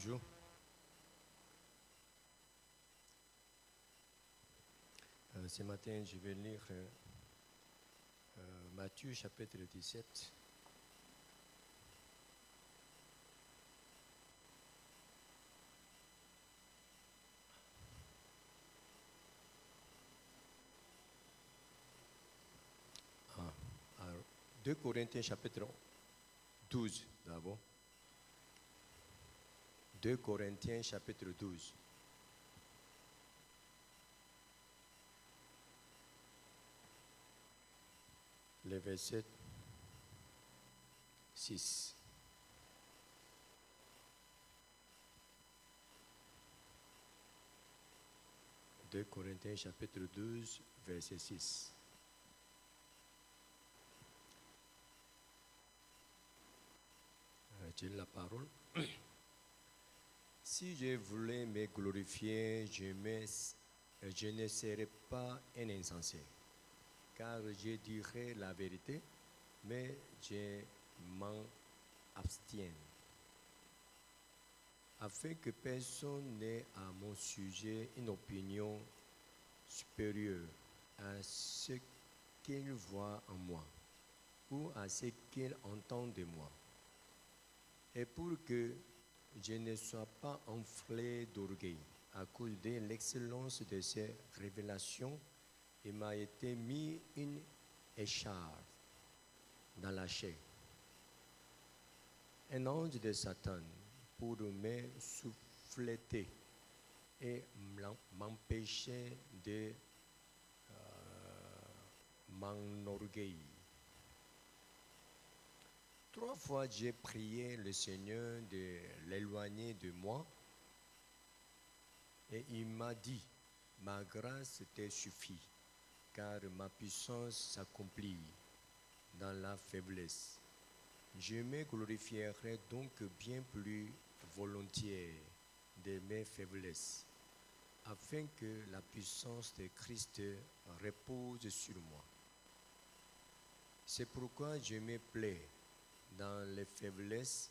Bonjour. Ce matin, je vais lire Matthieu chapitre 17. Alors, 2 Corinthiens chapitre 12 d'abord. 2 Corinthiens chapitre 12. Le verset 6. « 2 Corinthiens chapitre 12, verset 6. J'ai la parole. Si je voulais me glorifier, je ne serais pas un insensé, car je dirais la vérité, mais je m'en abstiens, afin que personne n'ait à mon sujet une opinion supérieure à ce qu'il voit en moi ou à ce qu'il entend de moi. Et pour que je ne sois pas enflé d'orgueil à cause de l'excellence de ces révélations, il m'a été mis une écharpe dans la chair, un ange de Satan, pour me souffleter et m'empêcher de m'enorgueillir. 3 fois j'ai prié le Seigneur de l'éloigner de moi, et il m'a dit, ma grâce te suffit, car ma puissance s'accomplit dans la faiblesse. Je me glorifierai donc bien plus volontiers de mes faiblesses, afin que la puissance de Christ repose sur moi. C'est pourquoi je me plais dans les faiblesses,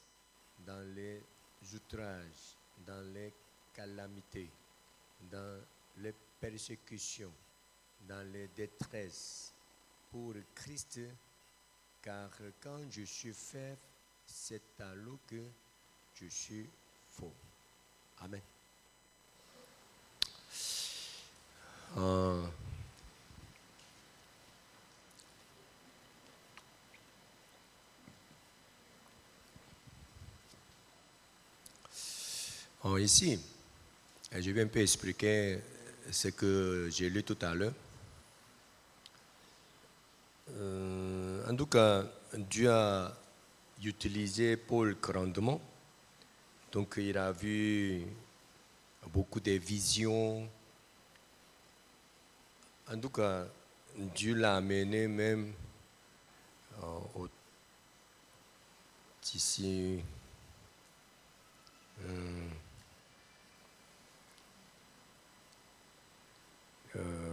dans les outrages, dans les calamités, dans les persécutions, dans les détresses, pour Christ, car quand je suis faible, c'est alors que je suis fort. Amen. Ici, je vais un peu expliquer ce que j'ai lu tout à l'heure. En tout cas, Dieu a utilisé Paul grandement. Donc, il a vu beaucoup de visions. En tout cas, Dieu l'a amené même ici.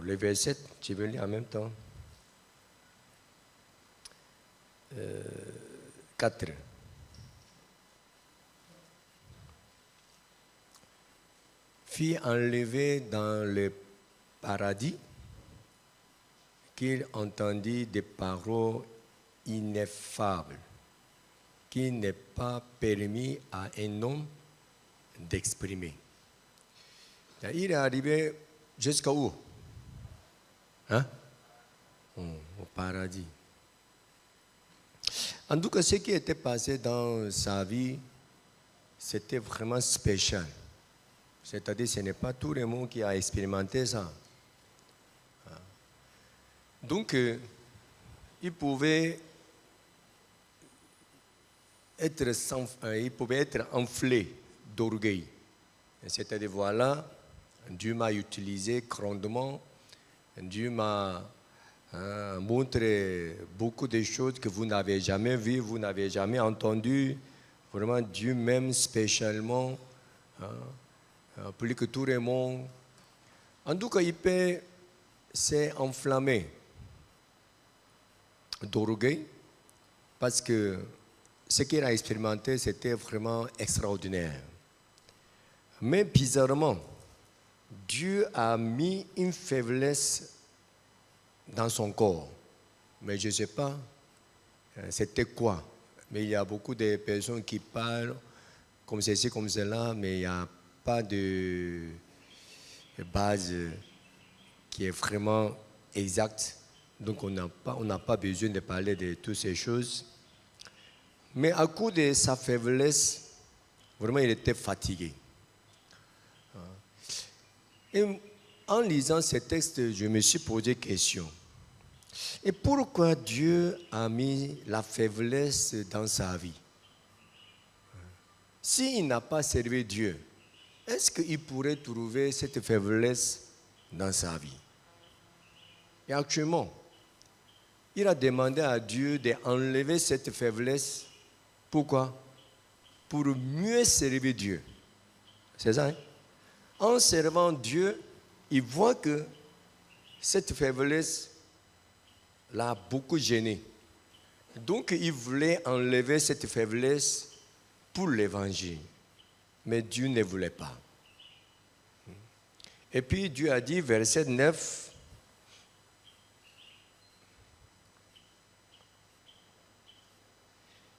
Le verset, je vais lire en même temps. 4. Fut enlevé dans le paradis, qu'il entendit des paroles ineffables, qui n'est pas permis à un homme d'exprimer. Il est arrivé jusqu'à où? Au paradis. En tout cas, ce qui était passé dans sa vie, c'était vraiment spécial. C'est-à-dire, ce n'est pas tout le monde qui a expérimenté ça. Donc, il pouvait être enflé d'orgueil. C'est-à-dire, voilà, Dieu m'a utilisé grandement. Dieu m'a montré beaucoup de choses que vous n'avez jamais vues, vous n'avez jamais entendues. Vraiment, Dieu m'aime spécialement, plus que tout le monde. En tout cas, il peut s'enflammer d'orgueil, parce que ce qu'il a expérimenté, c'était vraiment extraordinaire. Mais bizarrement, Dieu a mis une faiblesse dans son corps. Mais je ne sais pas c'était quoi. Mais il y a beaucoup de personnes qui parlent comme ceci, comme cela, mais il n'y a pas de base qui est vraiment exacte. Donc on n'a pas besoin de parler de toutes ces choses. Mais à cause de sa faiblesse, vraiment il était fatigué. Et en lisant ces textes, je me suis posé question. Et pourquoi Dieu a mis la faiblesse dans sa vie? S'il n'a pas servi Dieu, est-ce qu'il pourrait trouver cette faiblesse dans sa vie? Et actuellement, il a demandé à Dieu d'enlever cette faiblesse. Pourquoi? Pour mieux servir Dieu. C'est ça, hein? En servant Dieu, il voit que cette faiblesse l'a beaucoup gêné. Donc, il voulait enlever cette faiblesse pour l'évangile. Mais Dieu ne voulait pas. Et puis, Dieu a dit, verset 9,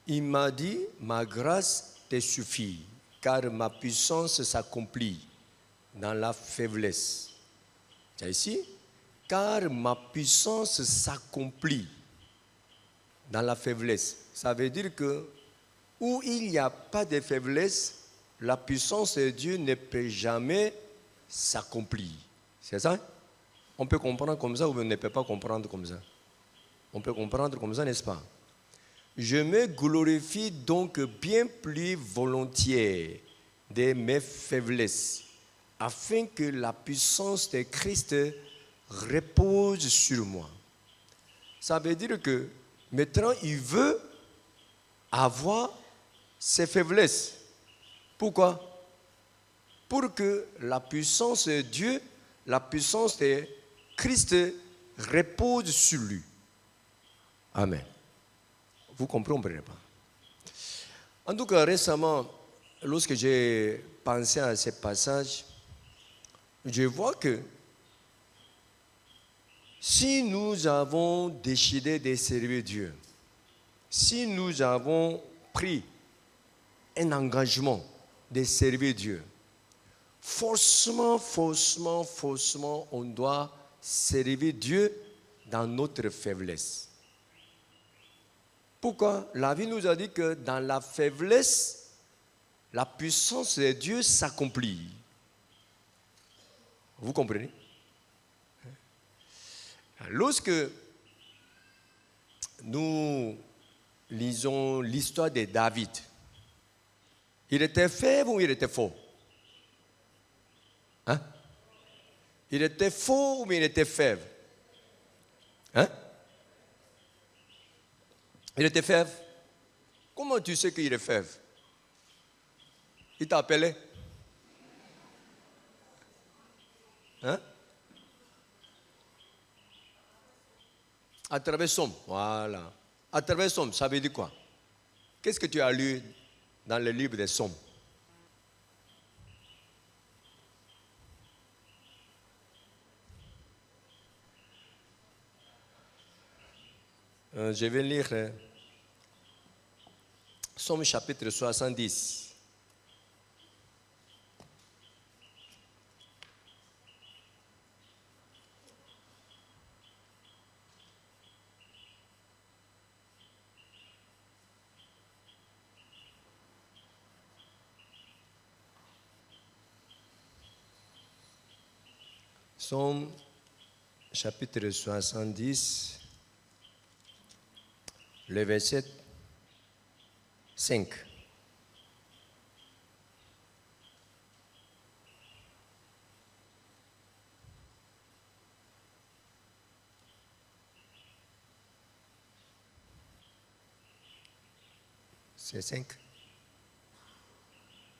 il m'a dit, ma grâce te suffit, car ma puissance s'accomplit dans la faiblesse. C'est ici, car ma puissance s'accomplit dans la faiblesse. Ça veut dire que où il n'y a pas de faiblesse, la puissance de Dieu ne peut jamais s'accomplir. C'est ça? On peut comprendre comme ça ou on ne peut pas comprendre comme ça? On peut comprendre comme ça, n'est-ce pas? Je me glorifie donc bien plus volontiers de mes faiblesses, afin que la puissance de Christ repose sur moi. Ça veut dire que maintenant, il veut avoir ses faiblesses. Pourquoi? Pour que la puissance de Dieu, la puissance de Christ repose sur lui. Amen. Vous comprenez pas? En tout cas, récemment, lorsque j'ai pensé à ce passage, je vois que si nous avons décidé de servir Dieu, si nous avons pris un engagement de servir Dieu, forcément, on doit servir Dieu dans notre faiblesse. Pourquoi? La vie nous a dit que dans la faiblesse, la puissance de Dieu s'accomplit. Vous comprenez? Lorsque nous lisons l'histoire de David, il était faible ou il était fort? Hein? Il était fort ou il était faible? Hein? Il était faible. Comment tu sais qu'il est faible? Il t'a appelé? Hein? À travers Somme, voilà. À travers Somme, ça veut dire quoi? Qu'est-ce que tu as lu dans le livre des Sommes? Je vais lire Somme chapitre 70. Somme chapitre 70, le verset 5. C'est 5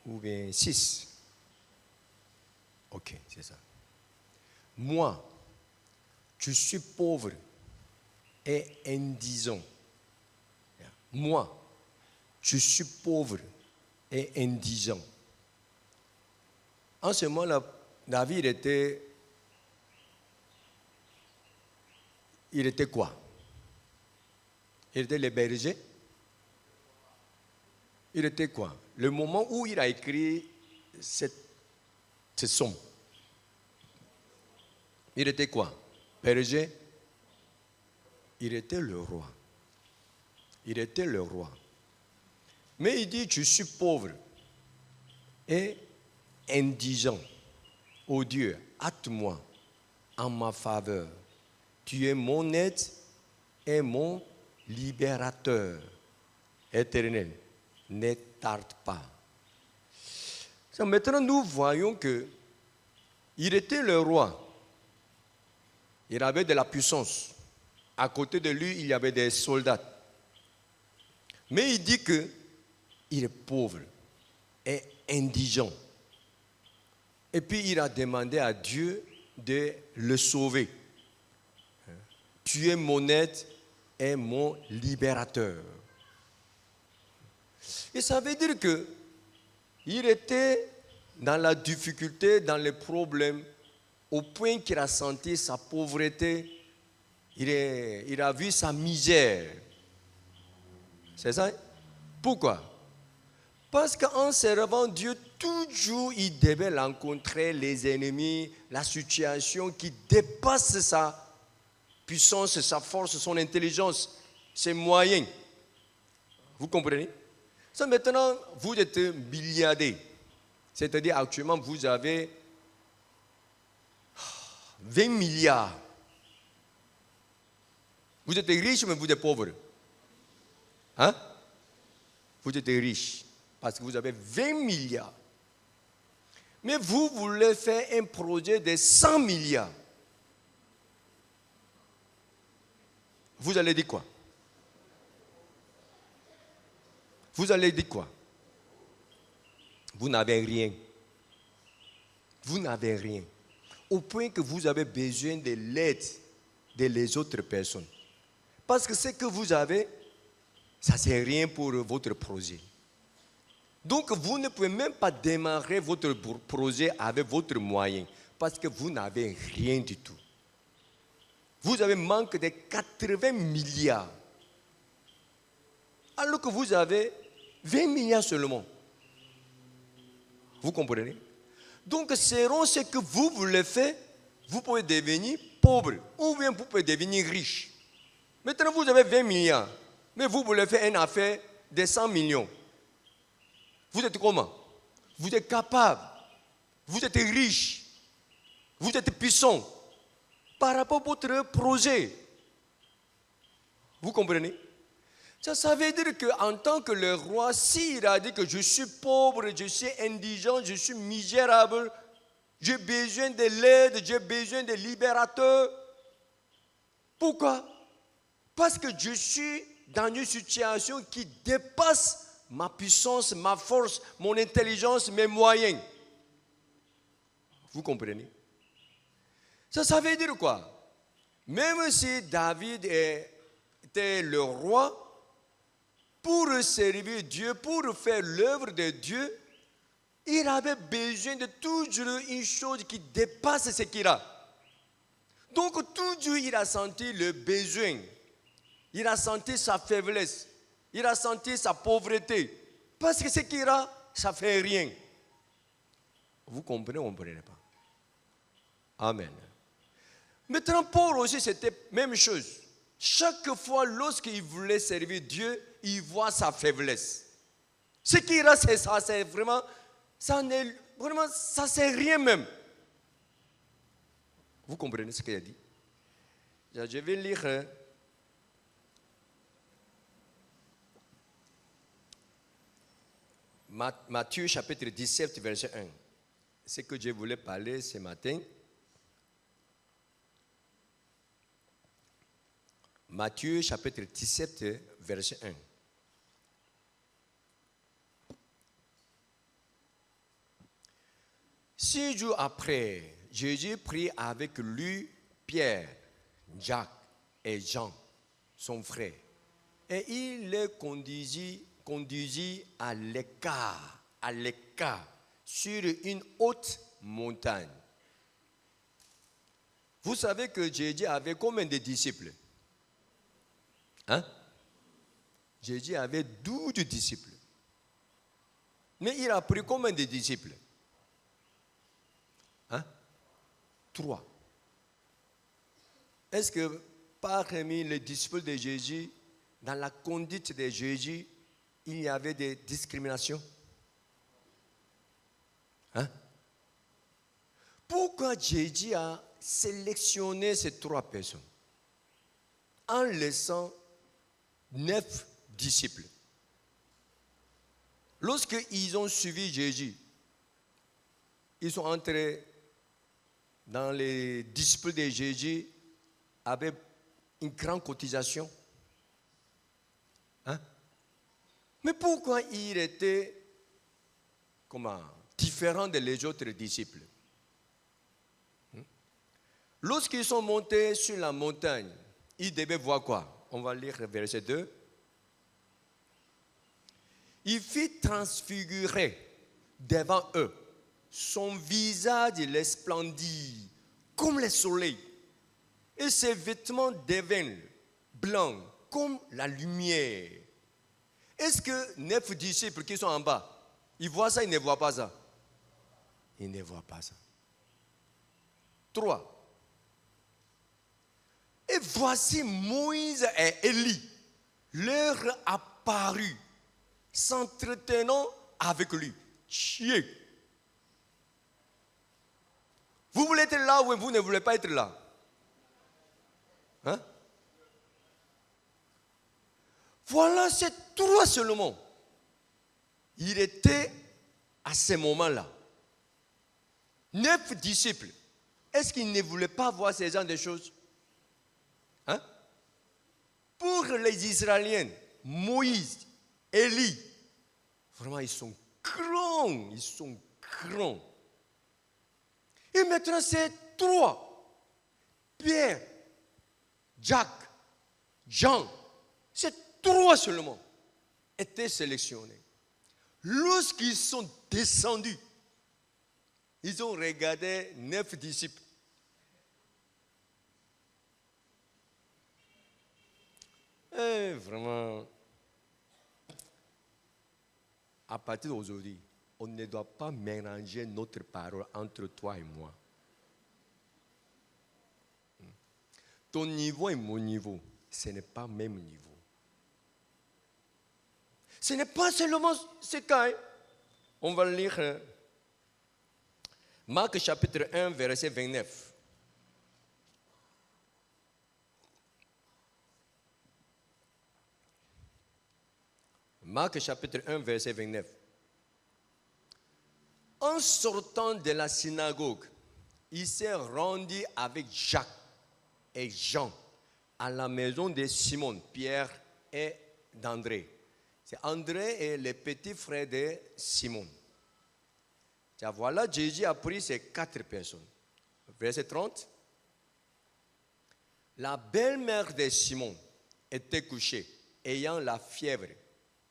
ou bien 6. Ok, c'est ça. Moi, je suis pauvre et indigent. Moi, je suis pauvre et indigent. En ce moment-là, David il était quoi? Il était le berger. Il était quoi? Le moment où il a écrit ce psaume, il était quoi? Berger. Il était le roi. Il était le roi. Mais il dit, je suis pauvre et indigent. Ô Dieu, hâte-moi en ma faveur. Tu es mon aide et mon libérateur. Éternel, ne tarde pas. Maintenant, nous voyons que il était le roi. Il avait de la puissance. À côté de lui, il y avait des soldats. Mais il dit qu'il est pauvre et indigent. Et puis il a demandé à Dieu de le sauver. Tu es mon aide et mon libérateur. Et ça veut dire qu'il était dans la difficulté, dans les problèmes, au point qu'il a senti sa pauvreté, il a vu sa misère. C'est ça? Pourquoi? Parce qu'en servant Dieu, toujours il devait rencontrer les ennemis, la situation qui dépasse sa puissance, sa force, son intelligence, ses moyens. Vous comprenez? Ça, maintenant, vous êtes milliardaire. C'est-à-dire, actuellement, vous avez 20 milliards. Vous êtes riche, mais vous êtes pauvre. Hein? Vous êtes riche parce que vous avez 20 milliards. Mais vous voulez faire un projet de 100 milliards. Vous allez dire quoi? Vous allez dire quoi? Vous n'avez rien. Vous n'avez rien. Au point que vous avez besoin de l'aide des autres personnes. Parce que ce que vous avez, ça ne sert rien pour votre projet. Donc vous ne pouvez même pas démarrer votre projet avec votre moyen. Parce que vous n'avez rien du tout. Vous avez manque de 80 milliards. Alors que vous avez 20 milliards seulement. Vous comprenez? Donc selon ce que vous voulez faire, vous pouvez devenir pauvre ou bien vous pouvez devenir riche. Maintenant vous avez 20 milliards, mais vous voulez faire une affaire de 100 millions. Vous êtes comment? Vous êtes capable, vous êtes riche, vous êtes puissant par rapport à votre projet. Vous comprenez? Ça veut dire qu'en tant que le roi, s'il a dit que je suis pauvre, je suis indigent, je suis misérable, j'ai besoin de l'aide, j'ai besoin de libérateur. Pourquoi? Parce que je suis dans une situation qui dépasse ma puissance, ma force, mon intelligence, mes moyens. Vous comprenez? Ça veut dire quoi? Même si David était le roi, pour servir Dieu, pour faire l'œuvre de Dieu, il avait besoin de toujours une chose qui dépasse ce qu'il a. Donc toujours il a senti le besoin, il a senti sa faiblesse, il a senti sa pauvreté. Parce que ce qu'il a, ça ne fait rien. Vous comprenez ou vous ne comprenez pas? Amen. Maintenant, Paul aussi, c'était la même chose. Chaque fois, lorsqu'il voulait servir Dieu, il voit sa faiblesse. Ce qu'il a, c'est ça, c'est vraiment, ça n'est vraiment, ça c'est rien même. Vous comprenez ce qu'il a dit? Je vais lire Matthieu chapitre 17, verset 1. Ce que je voulais parler ce matin. Matthieu chapitre 17, verset 1. Six jours après, Jésus prit avec lui Pierre, Jacques et Jean, son frère, et il les conduisit à l'écart, sur une haute montagne. Vous savez que Jésus avait combien de disciples? Hein? Jésus avait 12 disciples. Mais il a pris combien de disciples? Hein? 3. Est-ce que parmi les disciples de Jésus, dans la conduite de Jésus, il y avait des discriminations? Hein? Pourquoi Jésus a sélectionné ces 3 personnes en laissant 9 disciples? Lorsqu'ils ont suivi Jésus, ils sont entrés dans les disciples de Jésus avec une grande cotisation. Hein? Mais pourquoi il était différent des autres disciples? Lorsqu'ils sont montés sur la montagne, ils devaient voir quoi? On va lire le verset 2. Il fit transfigurer devant eux. Son visage les splendit comme le soleil. Et ses vêtements deviennent blancs comme la lumière. Est-ce que 9 disciples qui sont en bas, ils voient ça, ils ne voient pas ça? Ils ne voient pas ça. 3. Et voici Moïse et Élie leur apparut, s'entretenant avec lui. Chier. Vous voulez être là ou vous ne voulez pas être là? Hein? Voilà ces 3 seulement. Il était à ce moment-là 9 disciples. Est-ce qu'ils ne voulaient pas voir ces gens de choses? Hein? Pour les Israéliens, Moïse, Élie, vraiment ils sont grands, Et maintenant c'est 3, Pierre, Jacques, Jean, ces 3 seulement étaient sélectionnés. Lorsqu'ils sont descendus, ils ont regardé 9 disciples. Et vraiment, à partir d'aujourd'hui, on ne doit pas mélanger notre parole entre toi et moi. Ton niveau et mon niveau, ce n'est pas le même niveau. Ce n'est pas seulement ce cas. On va lire Marc chapitre 1, verset 29. Marc chapitre 1, verset 29. En sortant de la synagogue, il s'est rendu avec Jacques et Jean à la maison de Simon, Pierre et d'André. C'est André et le petit frère de Simon. Voilà, Jésus a pris ces 4 personnes. Verset 30. La belle-mère de Simon était couchée, ayant la fièvre.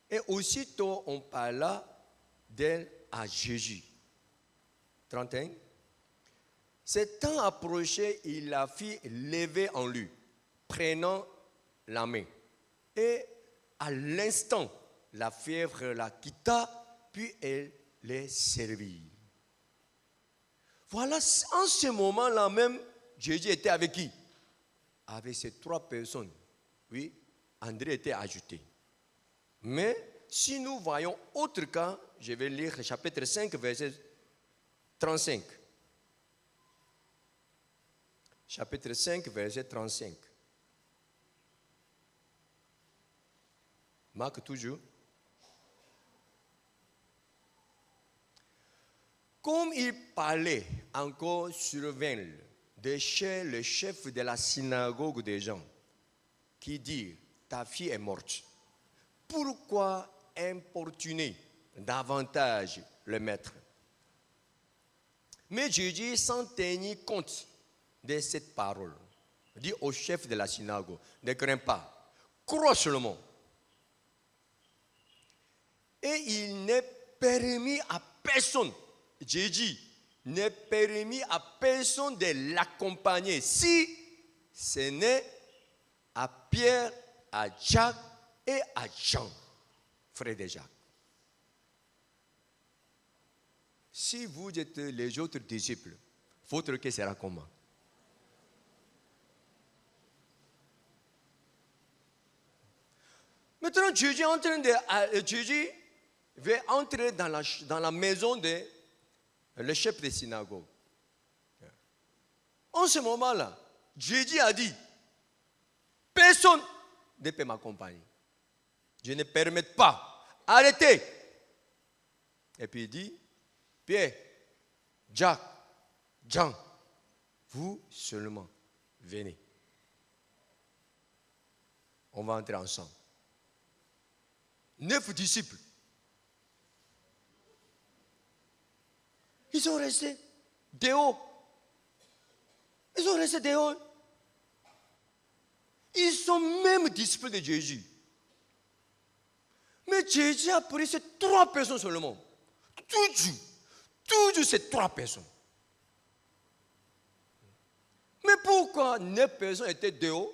Et aussitôt, on parla d'elle à Jésus. 31. S'étant approché, il la fit lever en lui, prenant la main. Et à l'instant, la fièvre la quitta, puis elle les servit. Voilà, en ce moment-là même, Jésus était avec qui? Avec ces 3 personnes. Oui, André était ajouté. Mais si nous voyons autre cas, je vais lire chapitre 5, verset 35. Chapitre 5, verset 35. Marc toujours. Comme il parlait encore survint de chez le chef de la synagogue des gens, qui dit, ta fille est morte. Pourquoi importuner davantage le maître? Mais Jésus s'en tenait compte de cette parole. Il dit au chef de la synagogue, ne crains pas, crois seulement. Et il n'est permis à personne, Jésus, n'est permis à personne de l'accompagner si ce n'est à Pierre, à Jacques et à Jean, frère de Jacques. Si vous êtes les autres disciples, votre cœur sera comment? Maintenant, Jésus veut entrer dans la maison de le chef de synagogue. En ce moment-là, Jésus a dit, personne ne peut m'accompagner. Je ne permets pas. Arrêtez. Et puis il dit, Pierre, Jacques, Jean, vous seulement, venez. On va entrer ensemble. 9 disciples. Ils sont restés dehors. Ils sont restés dehors. Ils sont même disciples de Jésus. Mais Jésus a pris ces 3 personnes seulement. Toujours ces 3 personnes. Mais pourquoi 9 personnes étaient dehors?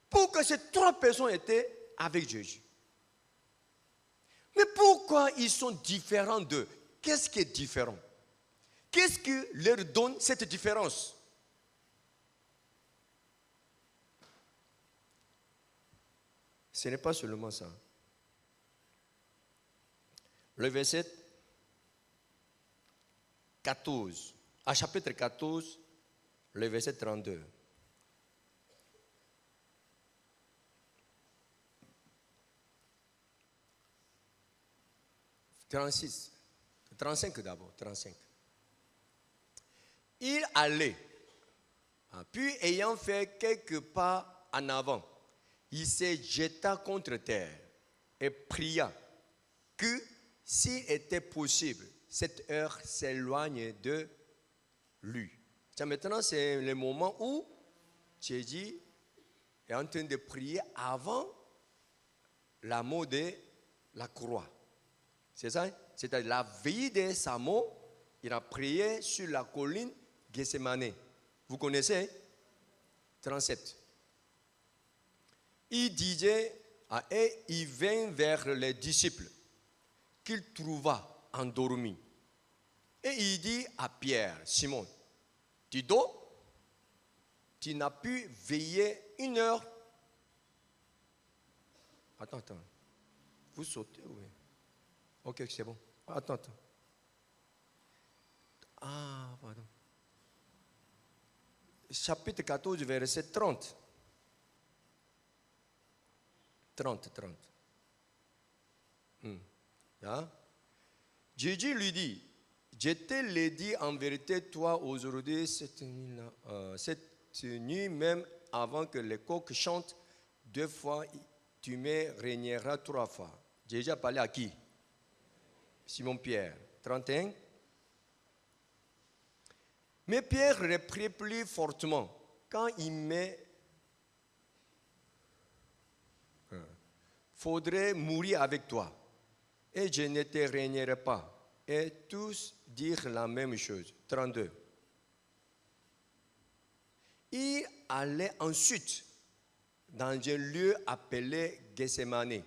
Pourquoi ces 3 personnes étaient avec Jésus? Mais pourquoi ils sont différents d'eux? Qu'est-ce qui est différent? Qu'est-ce qui leur donne cette différence? Ce n'est pas seulement ça. Le verset 14, à chapitre 14, le verset 32. 36, 35 d'abord, 35. Il allait, puis ayant fait quelques pas en avant, il se jeta contre terre et pria que, s'il était possible, cette heure s'éloigne de lui. Maintenant, c'est le moment où Jésus est en train de prier avant la mort de la croix. C'est ça? C'est-à-dire la veille de sa mort, il a prié sur la colline Gethsémane. Vous connaissez? 37. Il disait, et il vint vers les disciples qu'il trouva endormis. Et il dit à Pierre, Simon, tu dors? Tu n'as pu veiller 1 heure? Attends. Vous sautez, oui. Ok, c'est bon. Attends. Ah, pardon. Chapitre 14, verset 30. 30. Hein? Jésus lui dit, je te l'ai dit en vérité, toi, aujourd'hui, cette nuit, même avant que les coqs chantent, 2 fois, tu me régneras 3 fois. Jésus a parlé à qui? Simon-Pierre. 31. Mais Pierre reprit plus fortement. Quand il me faudrait mourir avec toi, et je ne te régnerai pas. Et tous dirent la même chose. 32. Il allait ensuite dans un lieu appelé Gethsémane.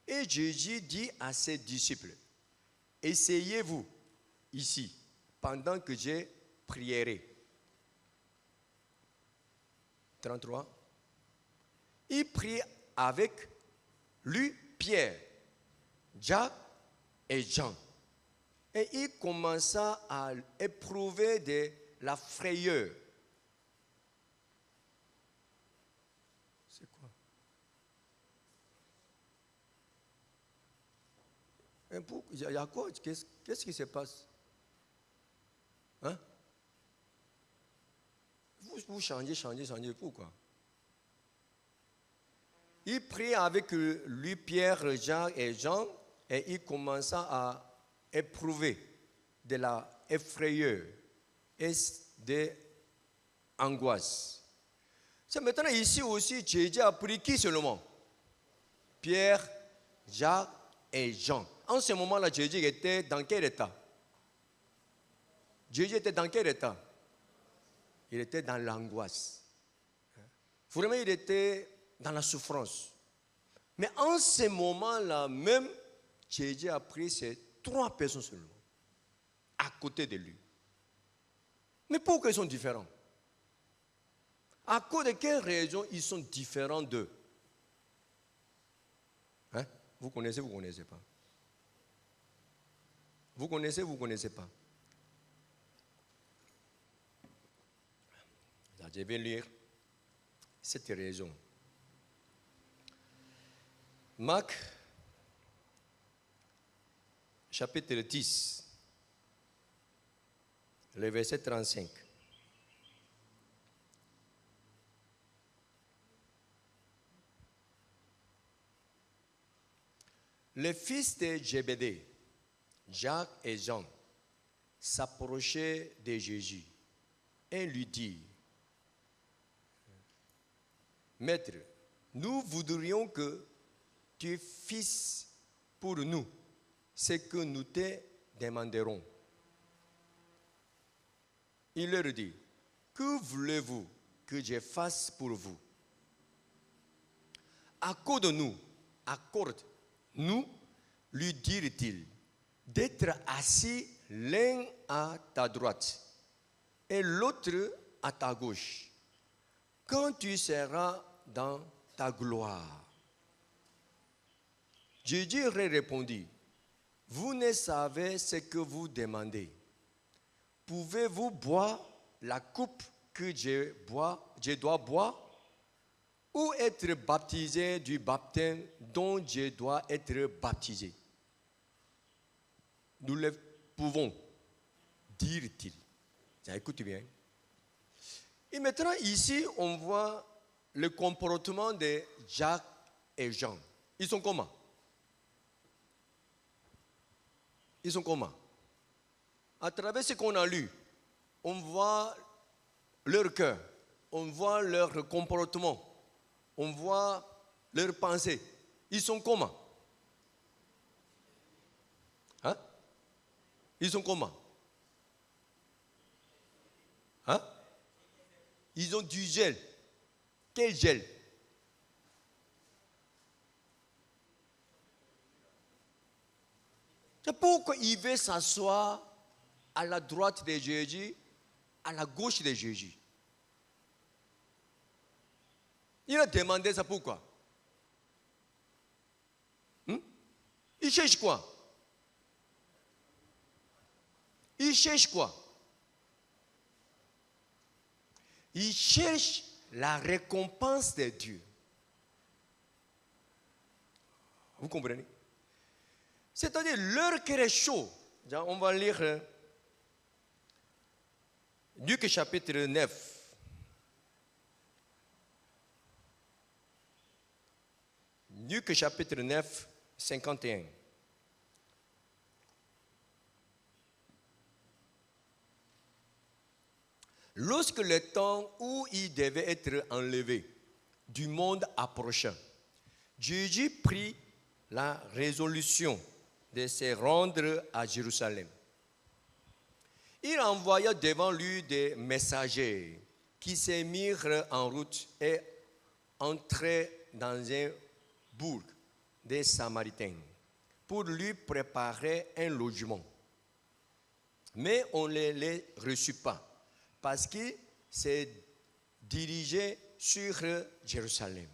Et Jésus dit à ses disciples, essayez-vous ici, pendant que je prierai. 33. Il prit avec lui Pierre, Jacques et Jean. Et il commença à éprouver de la frayeur. C'est quoi? Il y a quoi? Qu'est-ce qui se passe? Hein? Vous changez, pourquoi? Il prit avec lui Pierre, Jacques et Jean, et il commença à éprouver de la effrayeur et de l'angoisse. C'est maintenant ici aussi, Jésus a pris qui seulement? Pierre, Jacques et Jean. En ce moment-là, Jésus était dans quel état? Jésus était dans quel état? Il était dans l'angoisse. Vraiment, il était dans la souffrance. Mais en ce moment-là même, Jésus a pris ces 3 personnes seulement à côté de lui. Mais pourquoi ils sont différents? À cause de quelles raisons ils sont différents d'eux? Hein? Vous connaissez, vous ne connaissez pas? Vous connaissez, vous ne connaissez pas? Je vais lire cette raison. Marc, chapitre 10, le verset 35. Les fils de Zébédée, Jacques et Jean, s'approchaient de Jésus et lui dirent: Maître, nous voudrions que tu fasses pour nous ce que nous te demanderons. Il leur dit: Que voulez-vous que je fasse pour vous? Accorde-nous, lui dirent-ils, d'être assis l'un à ta droite et l'autre à ta gauche, quand tu seras dans ta gloire. Jésus répondit: Vous ne savez ce que vous demandez. Pouvez-vous boire la coupe que je dois boire, ou être baptisé du baptême dont je dois être baptisé? Nous le pouvons, dirent-ils. Écoutez bien. Et maintenant, ici, on voit le comportement de Jacques et Jean. Ils sont comment? Ils sont comment? À travers ce qu'on a lu, on voit leur cœur, on voit leur comportement, on voit leurs pensées. Ils sont comment? Hein? Ils sont comment? Hein? Ils ont du gel. Quel gel? C'est pourquoi il veut s'asseoir à la droite de Jésus, à la gauche de Jésus. Il a demandé ça pourquoi? Il cherche quoi? Il cherche quoi? Il cherche la récompense de Dieu. Vous comprenez? C'est-à-dire, leur cœur est chaud. On va lire Luc chapitre 9. Luc chapitre 9, 51. Lorsque le temps où il devait être enlevé du monde approcha, Jésus prit la résolution de se rendre à Jérusalem. Il envoya devant lui des messagers qui se mirent en route et entrèrent dans un bourg des Samaritains pour lui préparer un logement. Mais on ne les reçut pas, parce qu'il s'est dirigé sur Jérusalem.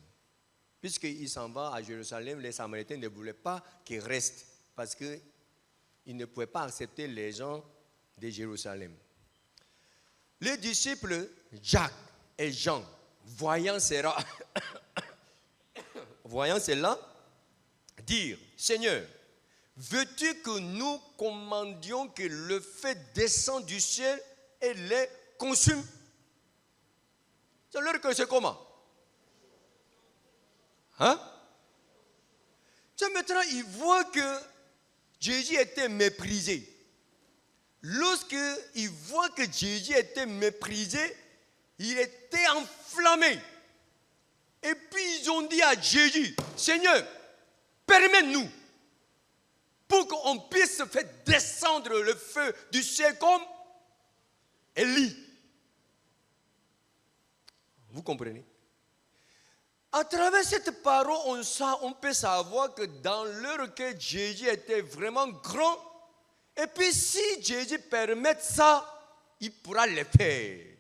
Puisqu'il s'en va à Jérusalem, les Samaritains ne voulaient pas qu'il reste, parce qu'ils ne pouvaient pas accepter les gens de Jérusalem. Les disciples Jacques et Jean, voyant cela, dirent: Seigneur, veux-tu que nous commandions que le feu descende du ciel et les consume? C'est leur que c'est comment? Hein? Maintenant, ils voient que Jésus était méprisé. Lorsqu'ils voient que Jésus était méprisé, il était enflammé. Et puis ils ont dit à Jésus: Seigneur, permets-nous pour qu'on puisse faire descendre le feu du ciel comme Élie. Vous comprenez? À travers cette parole, on peut savoir que dans leur cœur, Jésus était vraiment grand. Et puis si Jésus permet ça, il pourra le faire.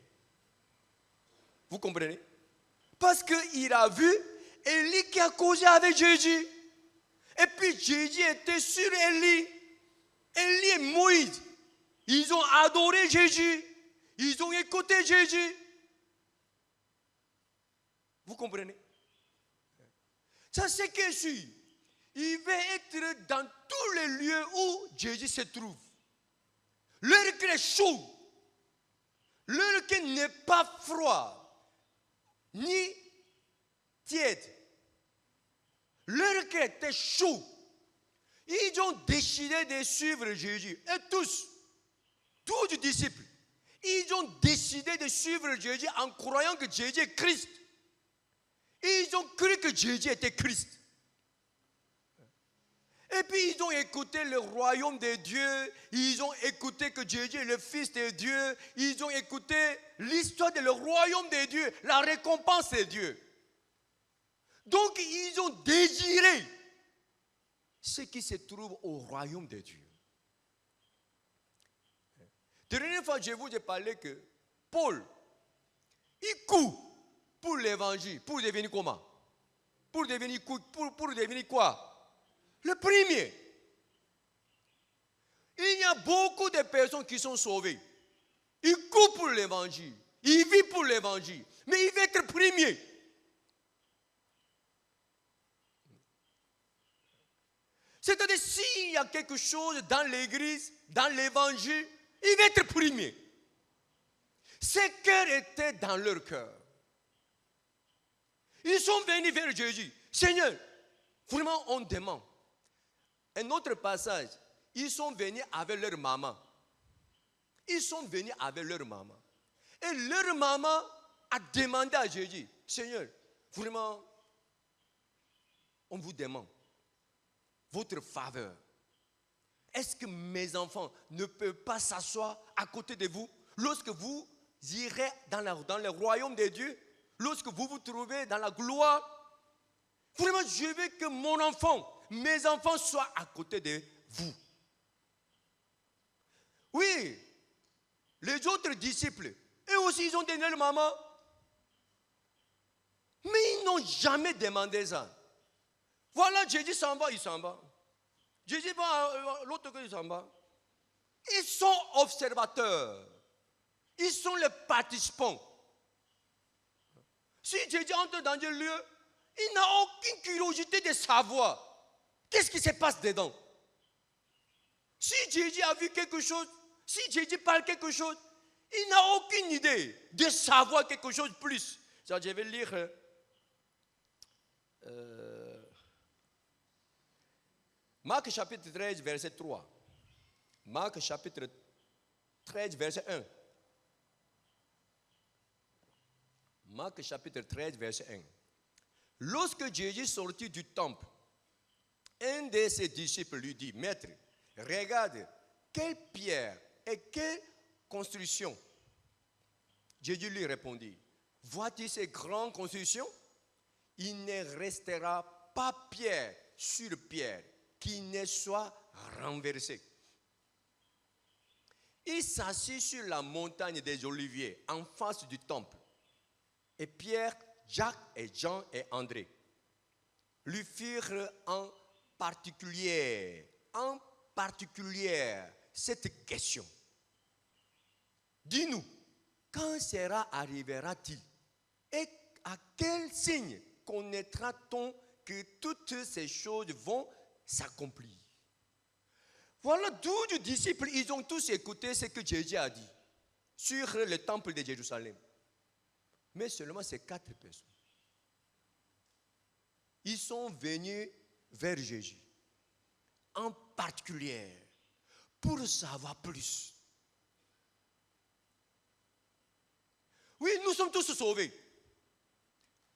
Vous comprenez? Parce qu'il a vu Élie qui a causé avec Jésus. Et puis Jésus était sur Élie. Élie et Moïse, ils ont adoré Jésus. Ils ont écouté Jésus. Vous comprenez? Ça, c'est que sûr. Il va être dans tous les lieux où Jésus se trouve. Leur cœur est chaud. Leur cœur n'est pas froid, ni tiède. Leur cœur était chaud. Ils ont décidé de suivre Jésus. Et tous les disciples, ils ont décidé de suivre Jésus en croyant que Jésus est Christ. Ils ont cru que Jésus était Christ. Et puis ils ont écouté le royaume de Dieu. Ils ont écouté que Jésus est le Fils de Dieu. Ils ont écouté l'histoire de le royaume de Dieu, la récompense de Dieu. Donc ils ont désiré ce qui se trouve au royaume de Dieu. La dernière fois, je vous ai parlé que Paul, il court pour l'évangile, pour devenir comment? Pour devenir quoi? Le premier. Il y a beaucoup de personnes qui sont sauvées. Ils courent pour l'évangile. Ils vivent pour l'évangile. Mais il veut être premier. C'est-à-dire, s'il y a quelque chose dans l'église, dans l'évangile, il veut être premier. Ces cœurs étaient dans leur cœur. Ils sont venus vers Jésus. Seigneur, vraiment on demande. Un autre passage, ils sont venus avec leur maman. Ils sont venus avec leur maman. Et leur maman a demandé à Jésus, Seigneur, vraiment, on vous demande votre faveur. Est-ce que mes enfants ne peuvent pas s'asseoir à côté de vous lorsque vous irez dans le royaume de Dieu, lorsque vous vous trouvez dans la gloire? Vraiment, je veux que mes enfants soient à côté de vous. Oui, les autres disciples, eux aussi, ils ont donné leur maman. Mais ils n'ont jamais demandé ça. Voilà, Jésus s'en va, il s'en va. Jésus va, l'autre côté, il s'en va. Ils sont observateurs. Ils sont les participants. Si Jésus entre dans un lieu, il n'a aucune curiosité de savoir qu'est-ce qui se passe dedans. Si Jésus a vu quelque chose, si Jésus parle quelque chose, il n'a aucune idée de savoir quelque chose de plus. Ça, je vais lire Marc chapitre 13, verset 3. Marc chapitre 13, verset 1. Marc chapitre 13, verset 1. Lorsque Jésus sortit du temple, un de ses disciples lui dit, Maître, regarde, quelle pierre et quelle construction. Jésus lui répondit, vois-tu ces grandes constructions? Il ne restera pas pierre sur pierre qui ne soit renversée. Il s'assit sur la montagne des Oliviers en face du temple. Et Pierre, Jacques et Jean et André lui firent en particulier cette question. Dis-nous, quand arrivera-t-il? Et à quel signe connaîtra-t-on que toutes ces choses vont s'accomplir? Voilà, 12 disciples, ils ont tous écouté ce que Jésus a dit sur le temple de Jérusalem. Mais seulement ces 4 personnes. Ils sont venus vers Jésus, en particulier, pour savoir plus. Oui, nous sommes tous sauvés.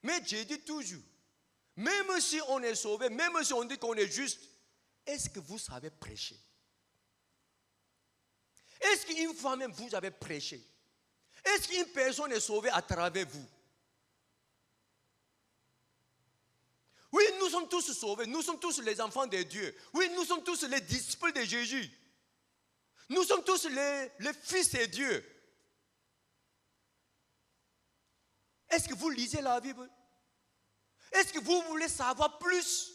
Mais Jésus dit toujours, même si on est sauvé, même si on dit qu'on est juste, est-ce que vous savez prêcher? Est-ce qu'une fois même vous avez prêché? Est-ce qu'une personne est sauvée à travers vous? Oui, nous sommes tous sauvés. Nous sommes tous les enfants de Dieu. Oui, nous sommes tous les disciples de Jésus. Nous sommes tous les fils de Dieu. Est-ce que vous lisez la Bible? Est-ce que vous voulez savoir plus?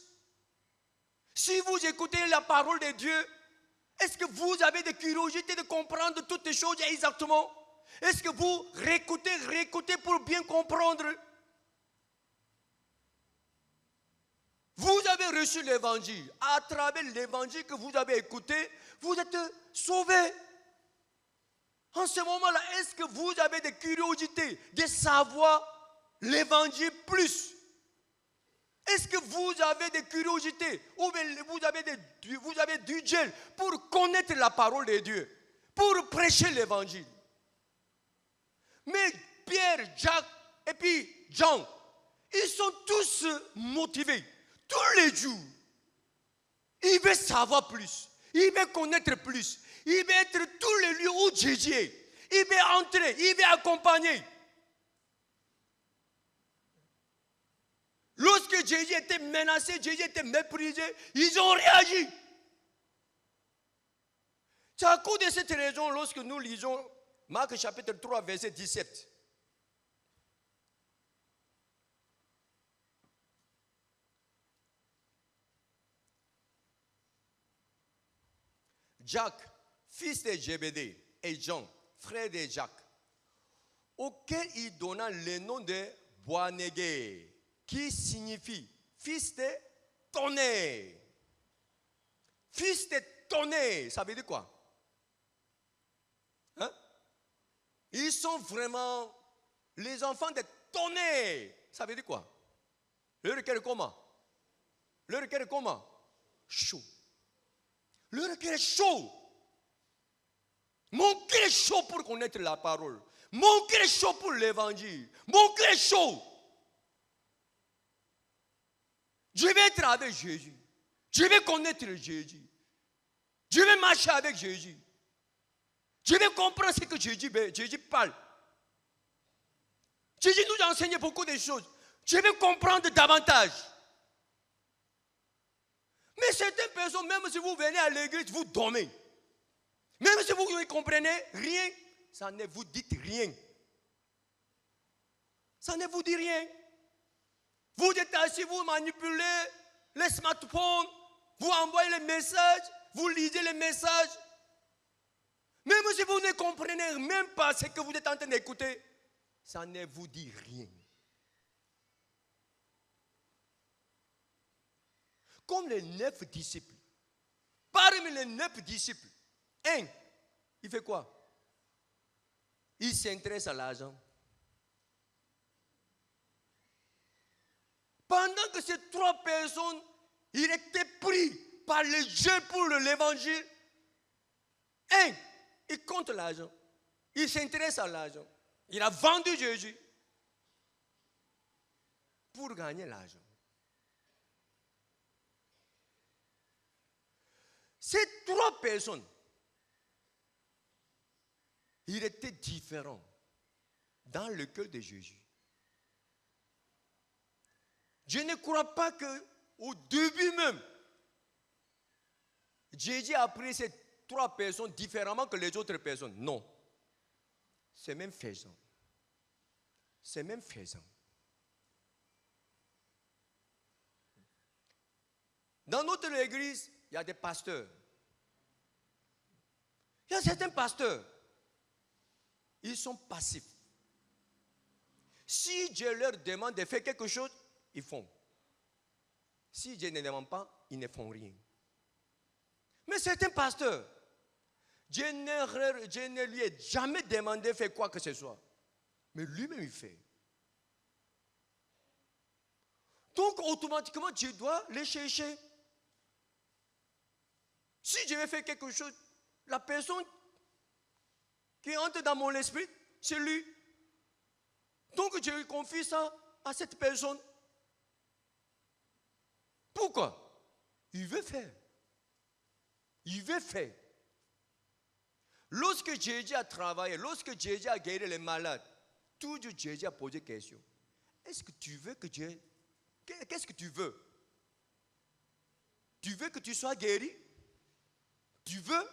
Si vous écoutez la parole de Dieu, est-ce que vous avez des curiosités de comprendre toutes les choses exactement? Est-ce que vous réécoutez pour bien comprendre? Vous avez reçu l'évangile. À travers l'évangile que vous avez écouté, vous êtes sauvés. En ce moment-là, est-ce que vous avez des curiosités de savoir l'évangile plus? Est-ce que vous avez des curiosités ou vous avez du gel pour connaître la parole de Dieu, pour prêcher l'évangile? Mais Pierre, Jacques et puis Jean, ils sont tous motivés. Tous les jours, ils veulent savoir plus, ils veulent connaître plus, ils veulent être tous les lieux où Jésus est. Ils veulent entrer, ils veulent accompagner. Lorsque Jésus était menacé, Jésus était méprisé, ils ont réagi. C'est à cause de cette raison, lorsque nous lisons Marc chapitre 3, verset 17. Jacques, fils de Zébédée, et Jean, frère de Jacques, auquel il donna le nom de Boanerges, qui signifie fils de tonnerre. Fils de tonnerre, ça veut dire quoi? Hein? Ils sont vraiment les enfants de tonnerre. Ça veut dire quoi? Le cœur est comment? Le cœur est comment? Chaud. Le cœur est chaud. Mon cœur est chaud pour connaître la parole. Mon cœur est chaud pour l'évangile. Mon cœur est chaud. Je vais être avec Jésus. Je vais connaître Jésus. Je vais marcher avec Jésus. Je vais comprendre ce que Jésus parle. Jésus nous a enseigné beaucoup de choses. Je vais comprendre davantage. Mais certaines personnes, même si vous venez à l'église, vous dormez. Même si vous ne comprenez rien, ça ne vous dit rien. Ça ne vous dit rien. Vous êtes assis, vous manipulez les smartphones, vous envoyez les messages, vous lisez les messages. Même si vous ne comprenez même pas ce que vous êtes en train d'écouter, ça ne vous dit rien. Comme les 9 disciples. Parmi les 9 disciples, un, il fait quoi? Il s'intéresse à l'argent. Pendant que ces 3 personnes, ils étaient pris par le jeu pour l'évangile. Un, il compte l'argent. Il s'intéresse à l'argent. Il a vendu Jésus pour gagner l'argent. Ces 3 personnes, ils étaient différents dans le cœur de Jésus. Je ne crois pas qu'au début même, Jésus a pris ces 3 personnes différemment que les autres personnes. Non. C'est même faisant. C'est même faisant. Dans notre église, il y a des pasteurs. Il y a certains pasteurs. Ils sont passifs. Si je leur demande de faire quelque chose, ils font. Si je ne demande pas, ils ne font rien. Mais certains pasteurs, je ne lui ai jamais demandé de faire quoi que ce soit. Mais lui-même, il fait. Donc, automatiquement, je dois les chercher. Si je vais faire quelque chose, la personne qui entre dans mon esprit, c'est lui. Donc, je lui confie ça à cette personne. Pourquoi? Il veut faire. Il veut faire. Lorsque Jésus a travaillé, lorsque Jésus a guéri les malades, toujours Jésus a posé question. Est-ce que tu veux que Dieu... Qu'est-ce que tu veux? Tu veux que tu sois guéri? Tu veux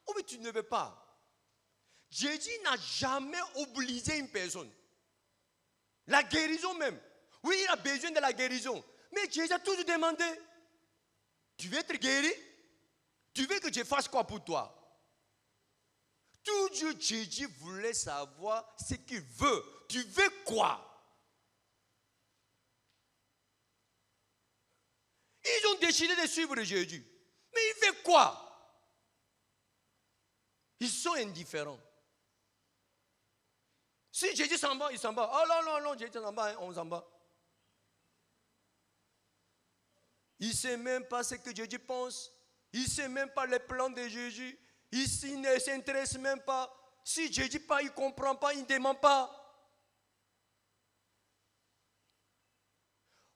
ou bien tu ne veux pas? Jésus n'a jamais obligé une personne. La guérison même. Oui, il a besoin de la guérison. Mais Jésus a toujours demandé, tu veux être guéri? Tu veux que je fasse quoi pour toi? Toujours Jésus voulait savoir ce qu'il veut. Tu veux quoi? Ils ont décidé de suivre Jésus. Mais il fait quoi? Ils sont indifférents. Si Jésus s'en va, il s'en va. Oh non, non, non, Jésus s'en va, on s'en va. Il ne sait même pas ce que Jésus pense. Il ne sait même pas les plans de Jésus. Il ne s'intéresse même pas. Si Jésus pas, il ne comprend pas, il ne demande pas.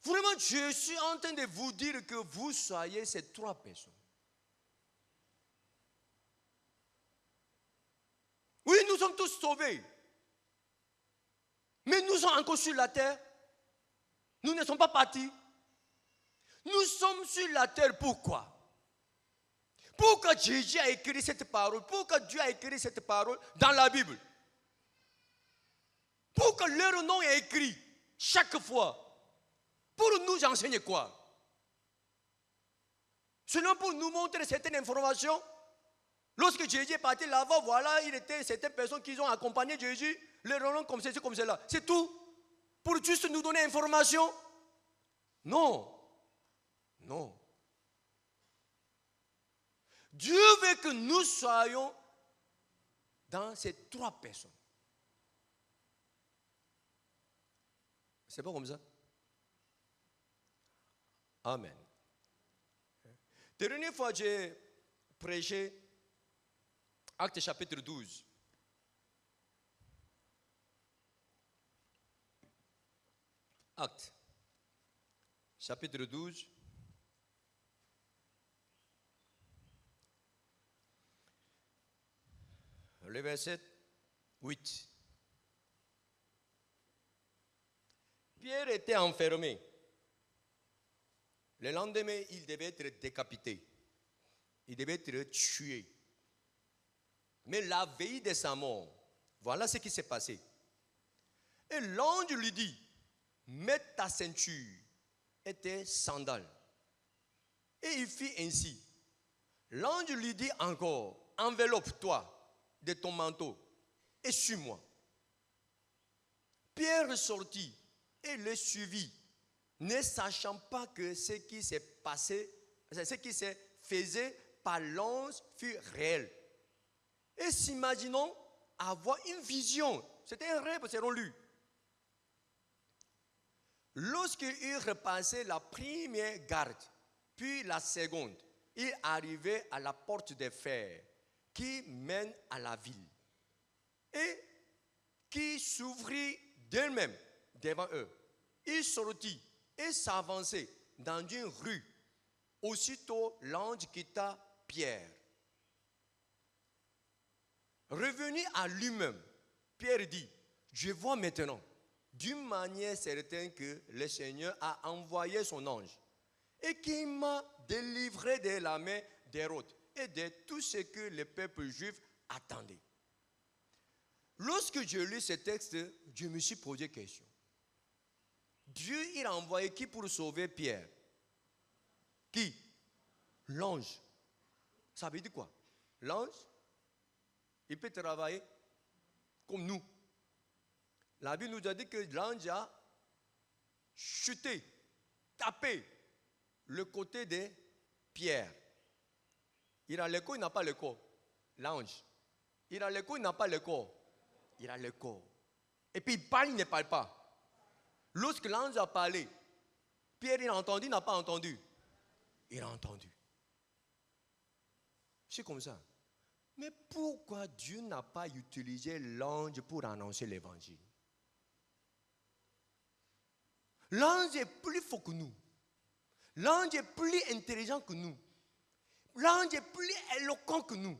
Vraiment, je suis en train de vous dire que vous soyez ces trois personnes. Oui, nous sommes tous sauvés. Mais nous sommes encore sur la terre. Nous ne sommes pas partis. Nous sommes sur la terre, pourquoi? Pourquoi Jésus a écrit cette parole? Pourquoi Dieu a écrit cette parole dans la Bible? Pourquoi leur nom est écrit chaque fois? Pour nous enseigner quoi? Seulement pour nous montrer certaines informations. Lorsque Jésus est parti là-bas, voilà, il était certaines personnes qui ont accompagné Jésus, leur nom comme ceci, comme cela. C'est tout? Pour juste nous donner information? Non. Non. Dieu veut que nous soyons dans ces trois personnes. C'est pas comme ça? Amen. La dernière fois, j'ai prêché Actes chapitre 12. Actes chapitre 12. Le verset 8. Pierre était enfermé. Le lendemain, il devait être décapité. Il devait être tué. Mais la veille de sa mort, voilà ce qui s'est passé. Et l'ange lui dit, mets ta ceinture et tes sandales. Et il fit ainsi. L'ange lui dit encore, enveloppe-toi de ton manteau et suis-moi. Pierre sortit et le suivit, ne sachant pas que ce qui s'est passé, ce qui s'est faisait par l'ange fut réel. Et s'imaginant avoir une vision, c'était un rêve selon lui. Lorsqu'il repassait la première garde, puis la seconde, il arrivait à la porte de fer qui mène à la ville et qui s'ouvrit d'elle-même devant eux. Il sortit et s'avançait dans une rue. Aussitôt, l'ange quitta Pierre. Revenu à lui-même, Pierre dit, je vois maintenant d'une manière certaine que le Seigneur a envoyé son ange et qu'il m'a délivré de la main d'Hérode et de tout ce que le peuple juif attendait. Lorsque je lis ce texte, je me suis posé question. Dieu, il a envoyé qui pour sauver Pierre? Qui? L'ange. Ça veut dire quoi? L'ange, il peut travailler comme nous. La Bible nous a dit que l'ange a chuté, tapé le côté de Pierre. Il a le corps, il n'a pas le corps. L'ange. Il a le corps, il n'a pas le corps. Il a le corps. Et puis il parle, il ne parle pas. Lorsque l'ange a parlé, Pierre, il a entendu, il n'a pas entendu. Il a entendu. C'est comme ça. Mais pourquoi Dieu n'a pas utilisé l'ange pour annoncer l'évangile? L'ange est plus fort que nous. L'ange est plus intelligent que nous. L'ange est plus éloquent que nous.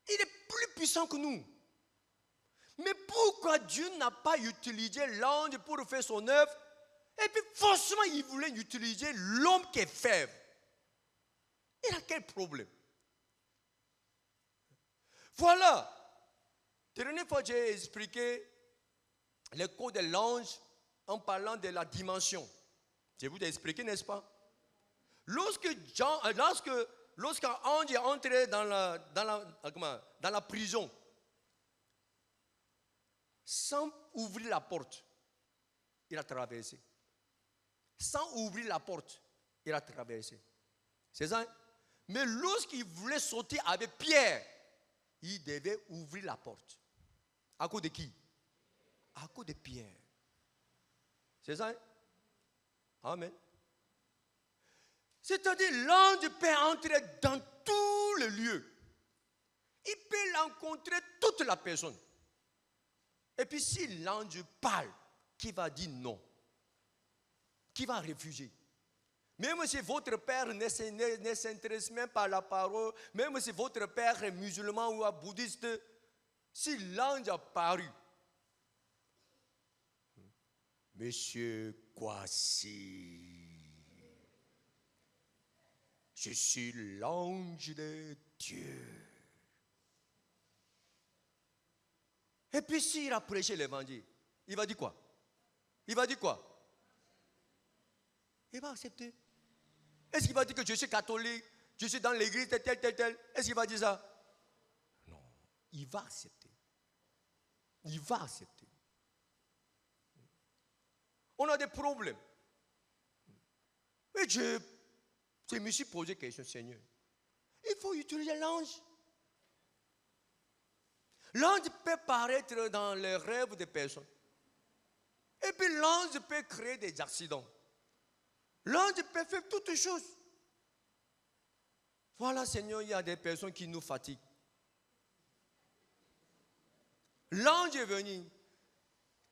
Il est plus puissant que nous. Mais pourquoi Dieu n'a pas utilisé l'ange pour faire son œuvre? Et puis forcément, il voulait utiliser l'homme qui est faible. Il a quel problème? Voilà. La dernière fois, j'ai expliqué le code de l'ange en parlant de la dimension. Je vous ai expliqué, n'est-ce pas? Lorsqu'un ange est entré dans la prison, sans ouvrir la porte, il a traversé. Sans ouvrir la porte, il a traversé. C'est ça? Mais lorsqu'il voulait sauter avec Pierre, il devait ouvrir la porte. À cause de qui? À cause de Pierre. C'est ça? Amen. C'est-à-dire, l'ange peut entrer dans tous les lieux. Il peut rencontrer toute la personne. Et puis si l'ange parle, qui va dire non? Qui va refuser? Même si votre père ne s'intéresse même pas à la parole, même si votre père est musulman ou bouddhiste, si l'ange a paru, Monsieur Kwasi, je suis l'ange de Dieu. Et puis s'il a prêché l'évangile, il va dire quoi? Il va dire quoi? Il va accepter. Est-ce qu'il va dire que je suis catholique, je suis dans l'église, tel. Est-ce qu'il va dire ça? Non. Il va accepter. Il va accepter. On a des problèmes. Et je me suis posé la question, Seigneur. Il faut utiliser l'ange. L'ange peut paraître dans les rêves des personnes. Et puis l'ange peut créer des accidents. L'ange peut faire toutes les choses. Voilà, Seigneur, il y a des personnes qui nous fatiguent. L'ange est venu.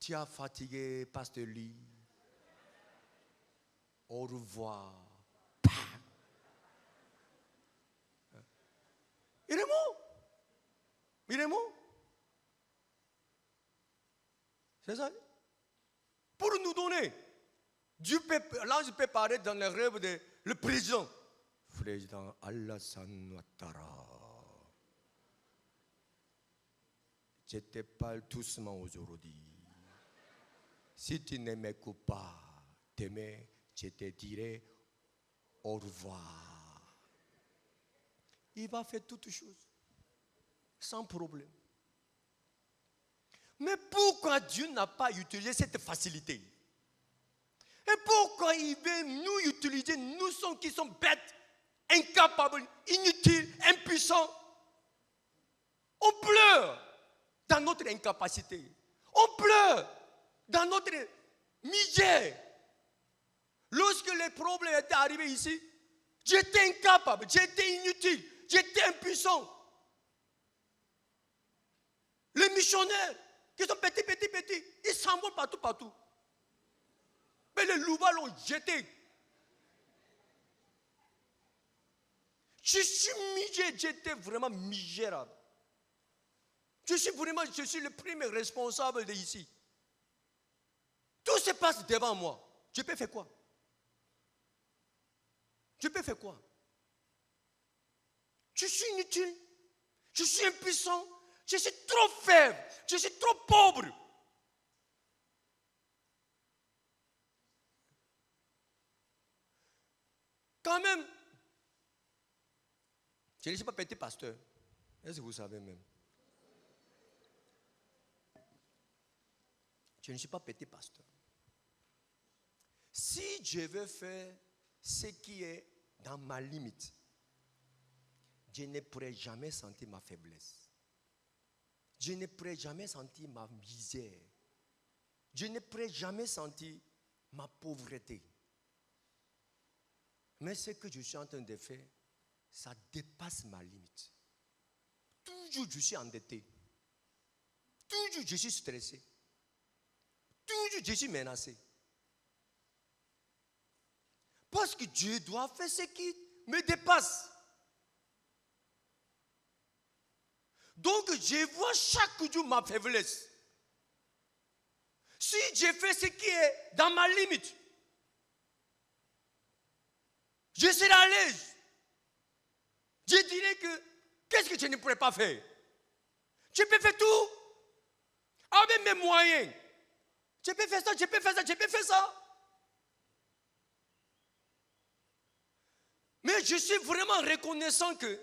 Tu as fatigué, Pasteur Lee. Au revoir. Il est mort. Il est mort. C'est ça? Pour nous donner. L'ange peut paraître dans les rêves de le président. Président Alassane Ouattara. Je te parle doucement aujourd'hui. Si tu ne m'écoutes pas, demain, je te dirai au revoir. Il va faire toutes choses. Sans problème. Mais pourquoi Dieu n'a pas utilisé cette facilité? Et pourquoi il veut nous utiliser, nous qui sommes bêtes, incapables, inutiles, impuissants? On pleure dans notre incapacité. On pleure dans notre misère. Lorsque les problèmes étaient arrivés ici, j'étais incapable, j'étais inutile, j'étais impuissant. Les missionnaires qui sont petits, ils s'envolent partout. Mais les louvards l'ont jeté. J'étais vraiment misérable. Je suis le premier responsable de ici. Tout se passe devant moi. Je peux faire quoi? Je suis inutile. Je suis impuissant. Je suis trop faible. Je suis trop pauvre. Quand même, je ne suis pas petit pasteur. Est-ce que vous savez même? Je ne suis pas petit pasteur. Si je veux faire ce qui est dans ma limite, je ne pourrai jamais sentir ma faiblesse. Je ne pourrai jamais sentir ma misère. Je ne pourrai jamais sentir ma pauvreté. Mais ce que je suis en train de faire, ça dépasse ma limite. Toujours je suis endetté. Toujours je suis stressé. Toujours je suis menacé. Parce que Dieu doit faire ce qui me dépasse. Donc, je vois chaque jour ma faiblesse. Si je fais ce qui est dans ma limite, je serai à l'aise. Je dirais que, qu'est-ce que je ne pourrais pas faire? Je peux faire tout avec mes moyens. Je peux faire ça, je peux faire ça, je peux faire ça. Mais je suis vraiment reconnaissant que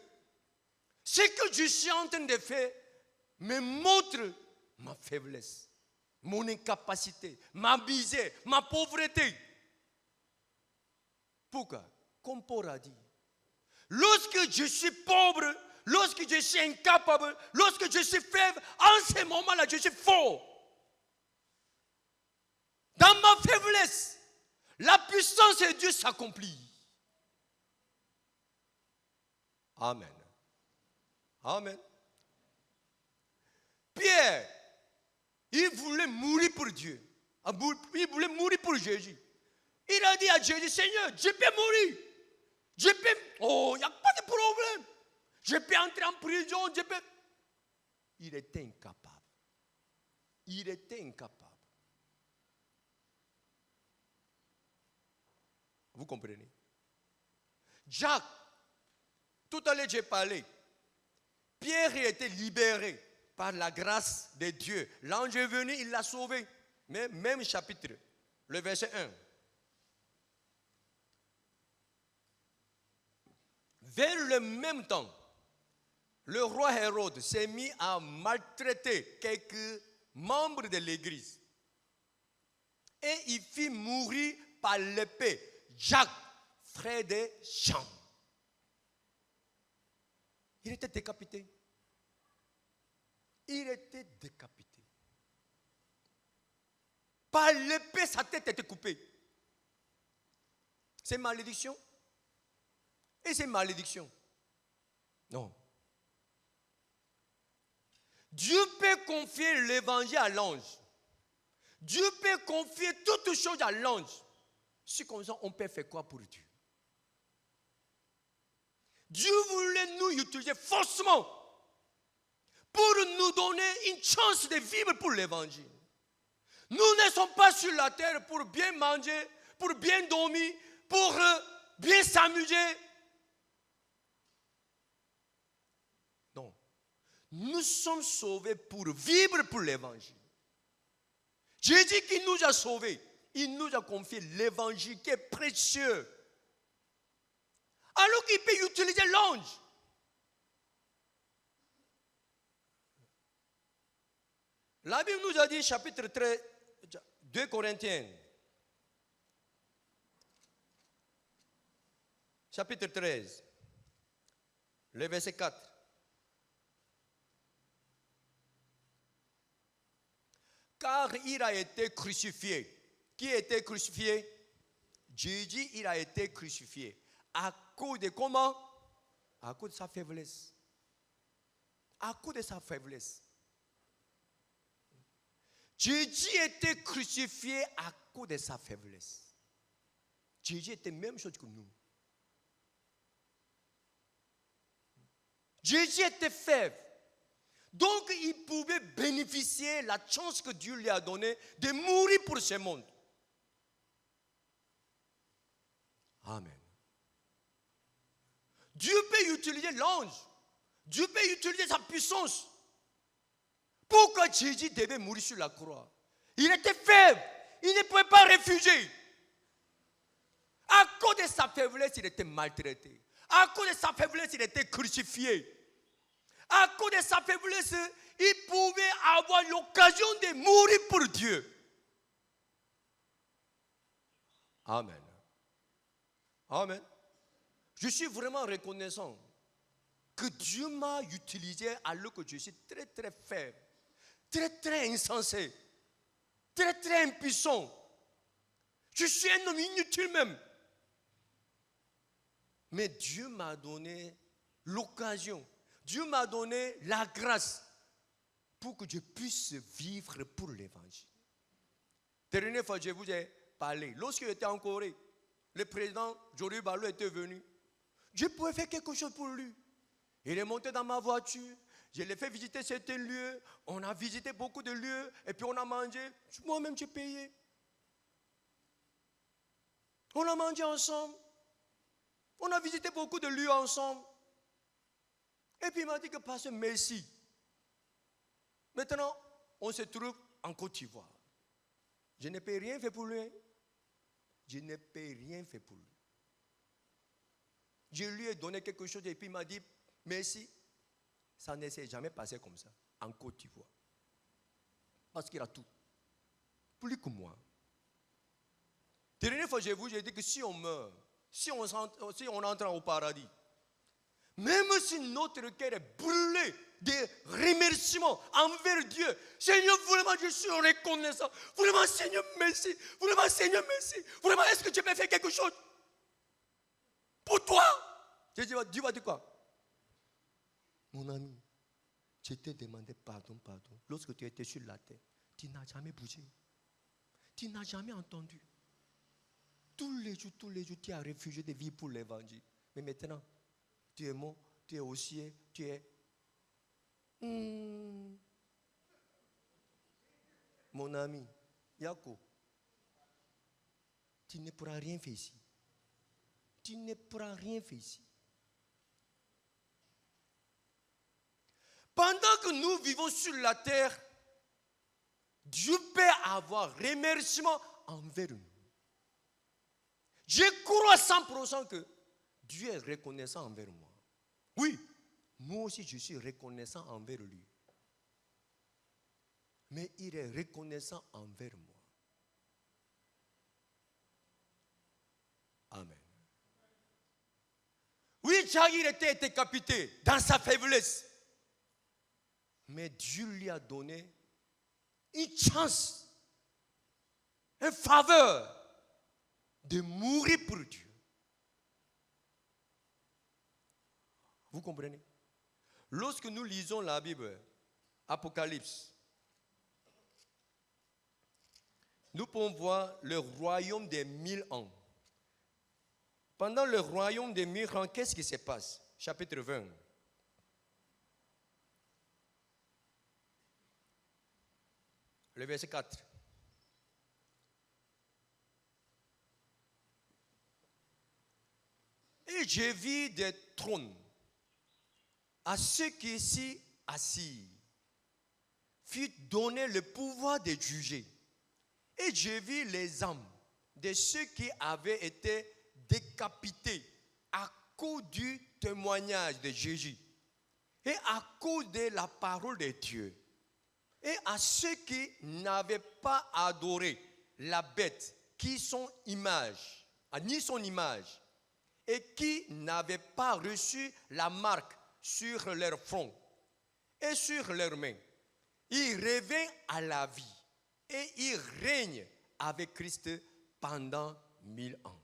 ce que je suis en train de faire me montre ma faiblesse, mon incapacité, ma misère, ma pauvreté. Pourquoi? Comme Paul a dit, lorsque je suis pauvre, lorsque je suis incapable, lorsque je suis faible, en ce moment-là, je suis fort. Dans ma faiblesse, la puissance de Dieu s'accomplit. Amen. Amen. Pierre, il voulait mourir pour Dieu. Il voulait mourir pour Jésus. Il a dit à Jésus, Seigneur, je peux mourir. Je peux... Oh, il n'y a pas de problème. Je peux entrer en prison, je peux... Il était incapable. Il était incapable. Vous comprenez? Jacques, tout à l'heure j'ai parlé. Pierre a été libéré par la grâce de Dieu. L'ange est venu, il l'a sauvé. Mais même chapitre, le verset 1. Vers le même temps, le roi Hérode s'est mis à maltraiter quelques membres de l'église. Et il fit mourir par l'épée Jacques, frère de Jean. Il était décapité. Il était décapité. Par l'épée, sa tête était coupée. C'est malédiction. Et c'est malédiction. Non. Dieu peut confier l'évangile à l'ange. Dieu peut confier toutes choses à l'ange. Si comme ça, on peut faire quoi pour Dieu? Dieu voulait nous utiliser forcément pour nous donner une chance de vivre pour l'évangile. Nous ne sommes pas sur la terre pour bien manger, pour bien dormir, pour bien s'amuser. Non. Nous sommes sauvés pour vivre pour l'évangile. Jésus qui nous a sauvés, il nous a confié l'évangile qui est précieux. Alors qu'il peut utiliser l'ange. La Bible nous a dit, chapitre 13, 2 Corinthiens, chapitre 13, le verset 4. Car il a été crucifié. Qui a été crucifié? Jésus, il a été crucifié. À cause de comment? À cause de sa faiblesse. À cause de sa faiblesse. Jésus était crucifié à cause de sa faiblesse. Jésus était la même chose que nous. Jésus était faible. Donc il pouvait bénéficier de la chance que Dieu lui a donnée de mourir pour ce monde. Amen. Dieu peut utiliser l'ange. Dieu peut utiliser sa puissance. Pourquoi Jésus devait mourir sur la croix? Il était faible. Il ne pouvait pas refuser. À cause de sa faiblesse, il était maltraité. À cause de sa faiblesse, il était crucifié. À cause de sa faiblesse, il pouvait avoir l'occasion de mourir pour Dieu. Amen. Amen. Je suis vraiment reconnaissant que Dieu m'a utilisé alors que je suis très très faible, très très insensé, très très impuissant. Je suis un homme inutile même. Mais Dieu m'a donné l'occasion, Dieu m'a donné la grâce pour que je puisse vivre pour l'évangile. La dernière fois, je vous ai parlé. Lorsque j'étais en Corée, le président Jory Barlow était venu. Je pouvais faire quelque chose pour lui. Il est monté dans ma voiture. Je l'ai fait visiter certains lieux. On a visité beaucoup de lieux. Et puis on a mangé. Moi-même, j'ai payé. On a mangé ensemble. On a visité beaucoup de lieux ensemble. Et puis il m'a dit que pasteur, merci. Maintenant, on se trouve en Côte d'Ivoire. Je n'ai pas rien fait pour lui. Je n'ai pas rien fait pour lui. Je lui ai donné quelque chose et puis il m'a dit merci. Ça ne s'est jamais passé comme ça en Côte d'Ivoire. Parce qu'il a tout. Plus que moi. La dernière fois, j'ai dit que si on meurt, si on entre au paradis, même si notre cœur est brûlé de remerciements envers Dieu, Seigneur, vraiment, je suis reconnaissant. Vraiment, Seigneur, merci. Vraiment, Seigneur, merci. Vraiment, est-ce que tu peux faire quelque chose pour toi? Dieu va dire quoi? Mon ami, je t'ai demandé pardon. Lorsque tu étais sur la terre, tu n'as jamais bougé. Tu n'as jamais entendu. Tous les jours, tu as réfugié de vie pour l'évangile. Mais maintenant, tu es mort, tu es au ciel, tu es... Mon ami, Yako, tu ne pourras rien faire ici. Tu ne pourras rien faire ici. Pendant que nous vivons sur la terre, Dieu peut avoir remerciement envers nous. Je crois 100% que Dieu est reconnaissant envers moi. Oui, moi aussi je suis reconnaissant envers lui. Mais il est reconnaissant envers moi. Amen. Oui, Jair était décapité dans sa faiblesse. Mais Dieu lui a donné une chance, une faveur de mourir pour Dieu. Vous comprenez? Lorsque nous lisons la Bible, Apocalypse, nous pouvons voir le royaume des 1000 ans. Pendant le royaume des 1000 ans, qu'est-ce qui se passe? Chapitre 20. Le verset 4. Et je vis des trônes à ceux qui s'y assis, fut donné le pouvoir de juger. Et je vis les âmes de ceux qui avaient été décapités à cause du témoignage de Jésus et à cause de la parole de Dieu. Et à ceux qui n'avaient pas adoré la bête, qui son image, ni son image, et qui n'avaient pas reçu la marque sur leur front et sur leurs mains. Ils reviennent à la vie et ils règnent avec Christ pendant 1000 ans.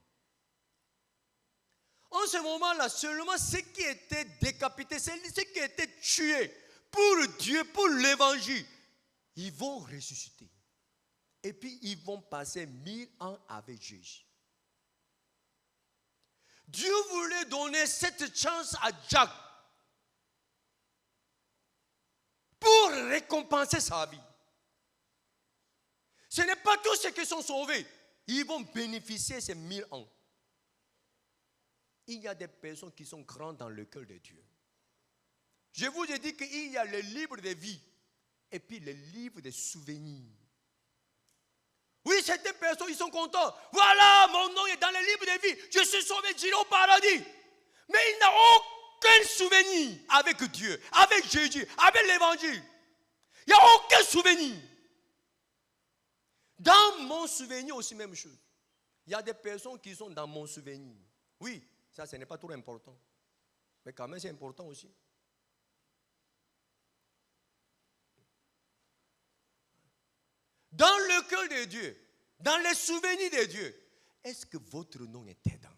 En ce moment-là, seulement ceux qui étaient décapités, ceux qui étaient tués pour Dieu, pour l'évangile, ils vont ressusciter. Et puis ils vont passer 1000 ans avec Jésus. Dieu voulait donner cette chance à Jacques pour récompenser sa vie. Ce n'est pas tous ceux qui sont sauvés. Ils vont bénéficier de ces 1000 ans. Il y a des personnes qui sont grandes dans le cœur de Dieu. Je vous ai dit qu'il y a le livre de vie et puis le livre de souvenirs. Oui, certaines personnes, ils sont contents. Voilà, mon nom est dans le livre de vie. Je suis sauvé, j'irai au paradis. Mais il n'a aucun souvenir avec Dieu, avec Jésus, avec l'évangile. Il n'y a aucun souvenir. Dans mon souvenir aussi, même chose. Il y a des personnes qui sont dans mon souvenir. Oui, ça, ce n'est pas trop important. Mais quand même, c'est important aussi. Dans le cœur de Dieu, dans les souvenirs de Dieu, est-ce que votre nom est dedans?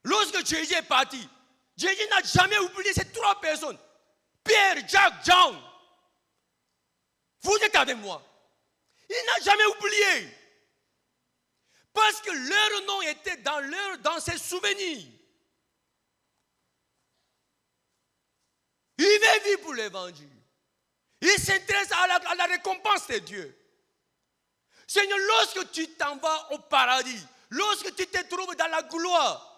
Lorsque Jésus est parti, Jésus n'a jamais oublié ces trois personnes. Pierre, Jacques, Jean. Vous êtes avec moi. Il n'a jamais oublié. Parce que leur nom était dans ses souvenirs. veut vivre pour l'évangile. Il s'intéresse à la récompense de Dieu. Seigneur, lorsque tu t'en vas au paradis, lorsque tu te trouves dans la gloire,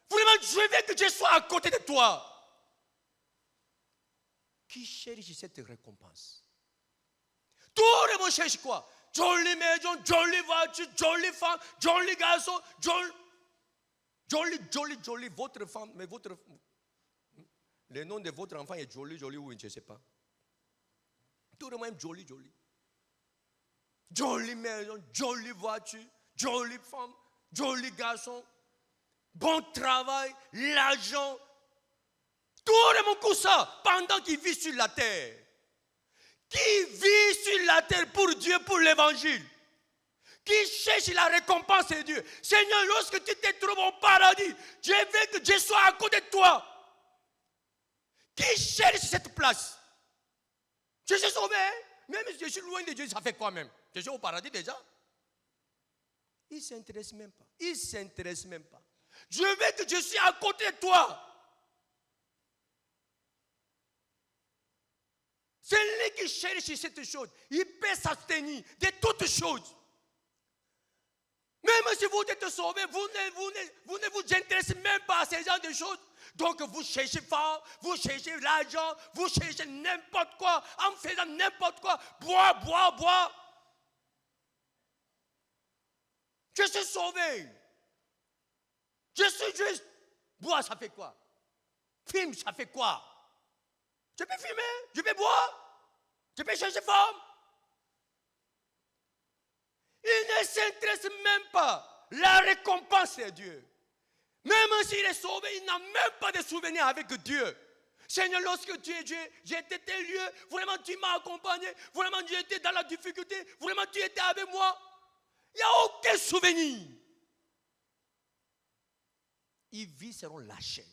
vraiment, je veux que je sois à côté de toi. Qui cherche cette récompense? Tout le monde cherche quoi? Jolie maison, jolie voiture, jolie femme, joli garçon, joli, votre femme, mais le nom de votre enfant est joli, ou je ne sais pas. Tout le monde aime joli. Jolie maison, jolie voiture, jolie femme, joli garçon, bon travail, l'argent. Tout le monde court ça pendant qu'il vit sur la terre. Qui vit sur la terre pour Dieu, pour l'évangile. Qui cherche la récompense de Dieu. Seigneur, lorsque tu te trouves au paradis, je veux que je sois à côté de toi. Qui cherche cette place? Je suis sauvé, hein? Même si je suis loin de Dieu, ça fait quoi même? Je suis au paradis déjà. Il ne s'intéresse même pas. Je veux que je sois à côté de toi. Celui qui cherche cette chose, il peut s'abstenir de toutes choses. Même si vous êtes sauvé, vous ne vous intéressez même pas à ces genres de choses. Donc vous cherchez fort, vous cherchez l'argent, vous cherchez n'importe quoi, en faisant n'importe quoi. Bois. Je suis sauvé. Je suis juste. Bois, ça fait quoi? Fume, ça fait quoi? Je peux fumer, je peux boire, je peux chercher femme. Il ne s'intéresse même pas à la récompense de Dieu. Même s'il est sauvé, il n'a même pas de souvenir avec Dieu. Seigneur, lorsque j'ai été tel lieu, vraiment tu m'as accompagné, vraiment j'ai été dans la difficulté, vraiment tu étais avec moi. Il n'y a aucun souvenir. Il vit selon la chair.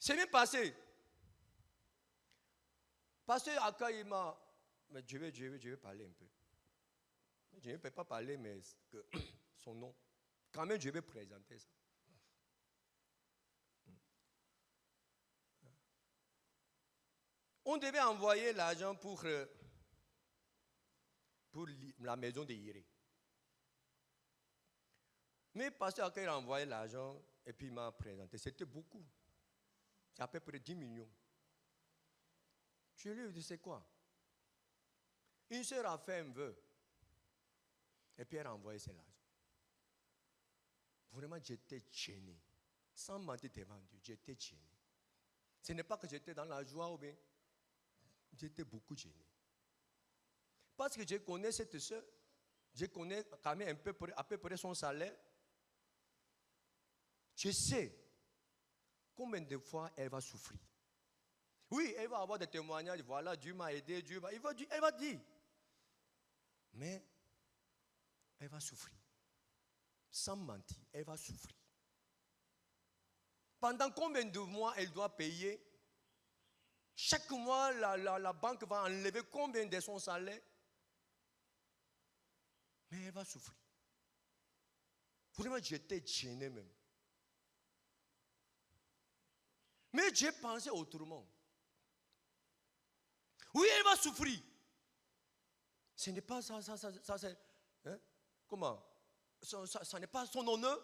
C'est bien passé. Pasteur Aka, il m'a... Mais je vais parler un peu. Je ne peux pas parler, mais son nom. Quand même, je vais présenter ça. On devait envoyer l'argent pour la maison de Iré. Mais Pasteur Aka, il a envoyé l'argent et puis il m'a présenté. C'était beaucoup. C'est à peu près 10 millions. Je lui ai dit, c'est quoi? Une sœur a fait un vœu. Et puis elle a envoyé cet argent. Vraiment, j'étais gêné. Sans mentir devant Dieu, j'étais gêné. Ce n'est pas que j'étais dans la joie ou bien. J'étais beaucoup gêné. Parce que je connais cette sœur. Je connais quand même à peu près son salaire. Je sais combien de fois elle va souffrir. Oui, elle va avoir des témoignages. Voilà, Dieu m'a aidé, elle va dire. Mais elle va souffrir. Sans mentir, elle va souffrir. Pendant combien de mois elle doit payer? Chaque mois, la banque va enlever combien de son salaire? Mais elle va souffrir. Vraiment, j'étais gêné même. Mais j'ai pensé autrement. Oui, elle va souffrir. Ce n'est pas ça c'est... Hein? Comment? Ça n'est pas son honneur.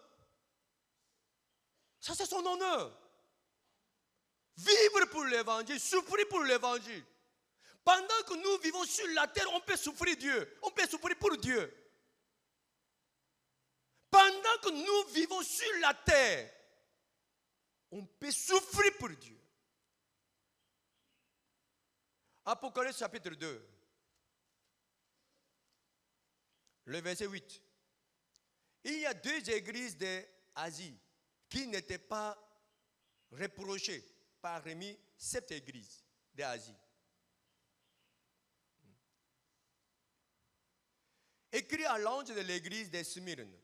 Ça, c'est son honneur. Vivre pour l'évangile, souffrir pour l'évangile. Pendant que nous vivons sur la terre, on peut souffrir Dieu. On peut souffrir pour Dieu. Pendant que nous vivons sur la terre, on peut souffrir pour Dieu. Apocalypse chapitre 2. Le verset 8. Il y a 2 églises d'Asie qui n'étaient pas reprochées parmi 7 églises d'Asie. Écrit à l'ange de l'église de Smyrne.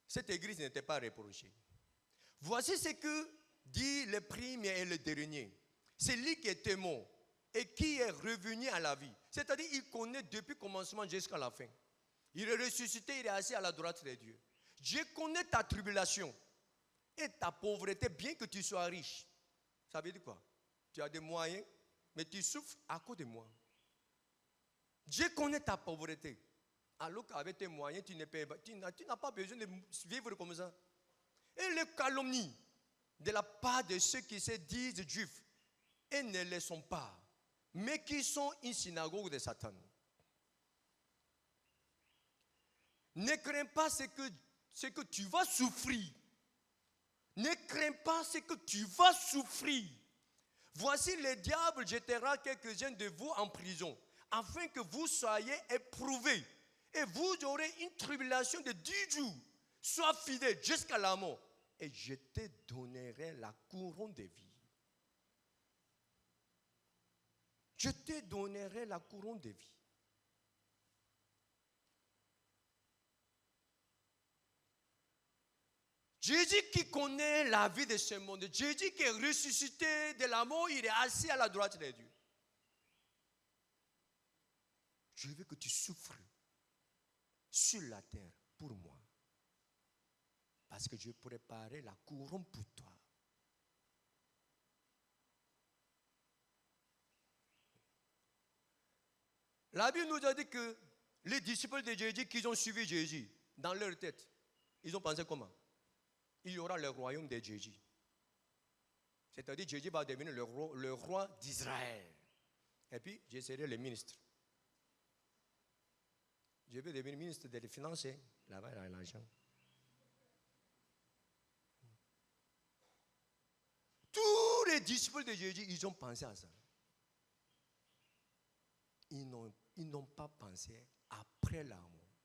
Cette église n'était pas reprochée. Voici ce que dit le premier et le dernier. Celui qui était mort et qui est revenu à la vie. C'est-à-dire qu'il connaît depuis le commencement jusqu'à la fin. Il est ressuscité, il est assis à la droite de Dieu. Je connais ta tribulation. Et ta pauvreté, bien que tu sois riche, ça veut dire quoi? Tu as des moyens, mais tu souffres à cause de moi. Dieu connaît ta pauvreté. Alors qu'avec tes moyens, tu n'as pas besoin de vivre comme ça. Et les calomnies de la part de ceux qui se disent juifs et ne le sont pas, mais qui sont une synagogue de Satan. Ne crains pas ce que tu vas souffrir. Ne crains pas ce que tu vas souffrir. Voici le diable jettera quelques-uns de vous en prison, afin que vous soyez éprouvés. Et vous aurez une tribulation de 10 jours. Sois fidèle jusqu'à la mort. Et je te donnerai la couronne de vie. Je te donnerai la couronne de vie. Jésus qui connaît la vie de ce monde, Jésus qui est ressuscité de la mort, il est assis à la droite de Dieu. Je veux que tu souffres sur la terre pour moi. Parce que je préparais la couronne pour toi. La Bible nous a dit que les disciples de Jésus qui ont suivi Jésus, dans leur tête, ils ont pensé comment? Il y aura le royaume de Jésus. C'est-à-dire Jésus va devenir le roi d'Israël. Et puis, je serai le ministre. Je vais devenir ministre des Finances. Là-bas, il y a l'argent. Tous les disciples de Jésus, ils ont pensé à ça. Ils n'ont pas pensé après la mort.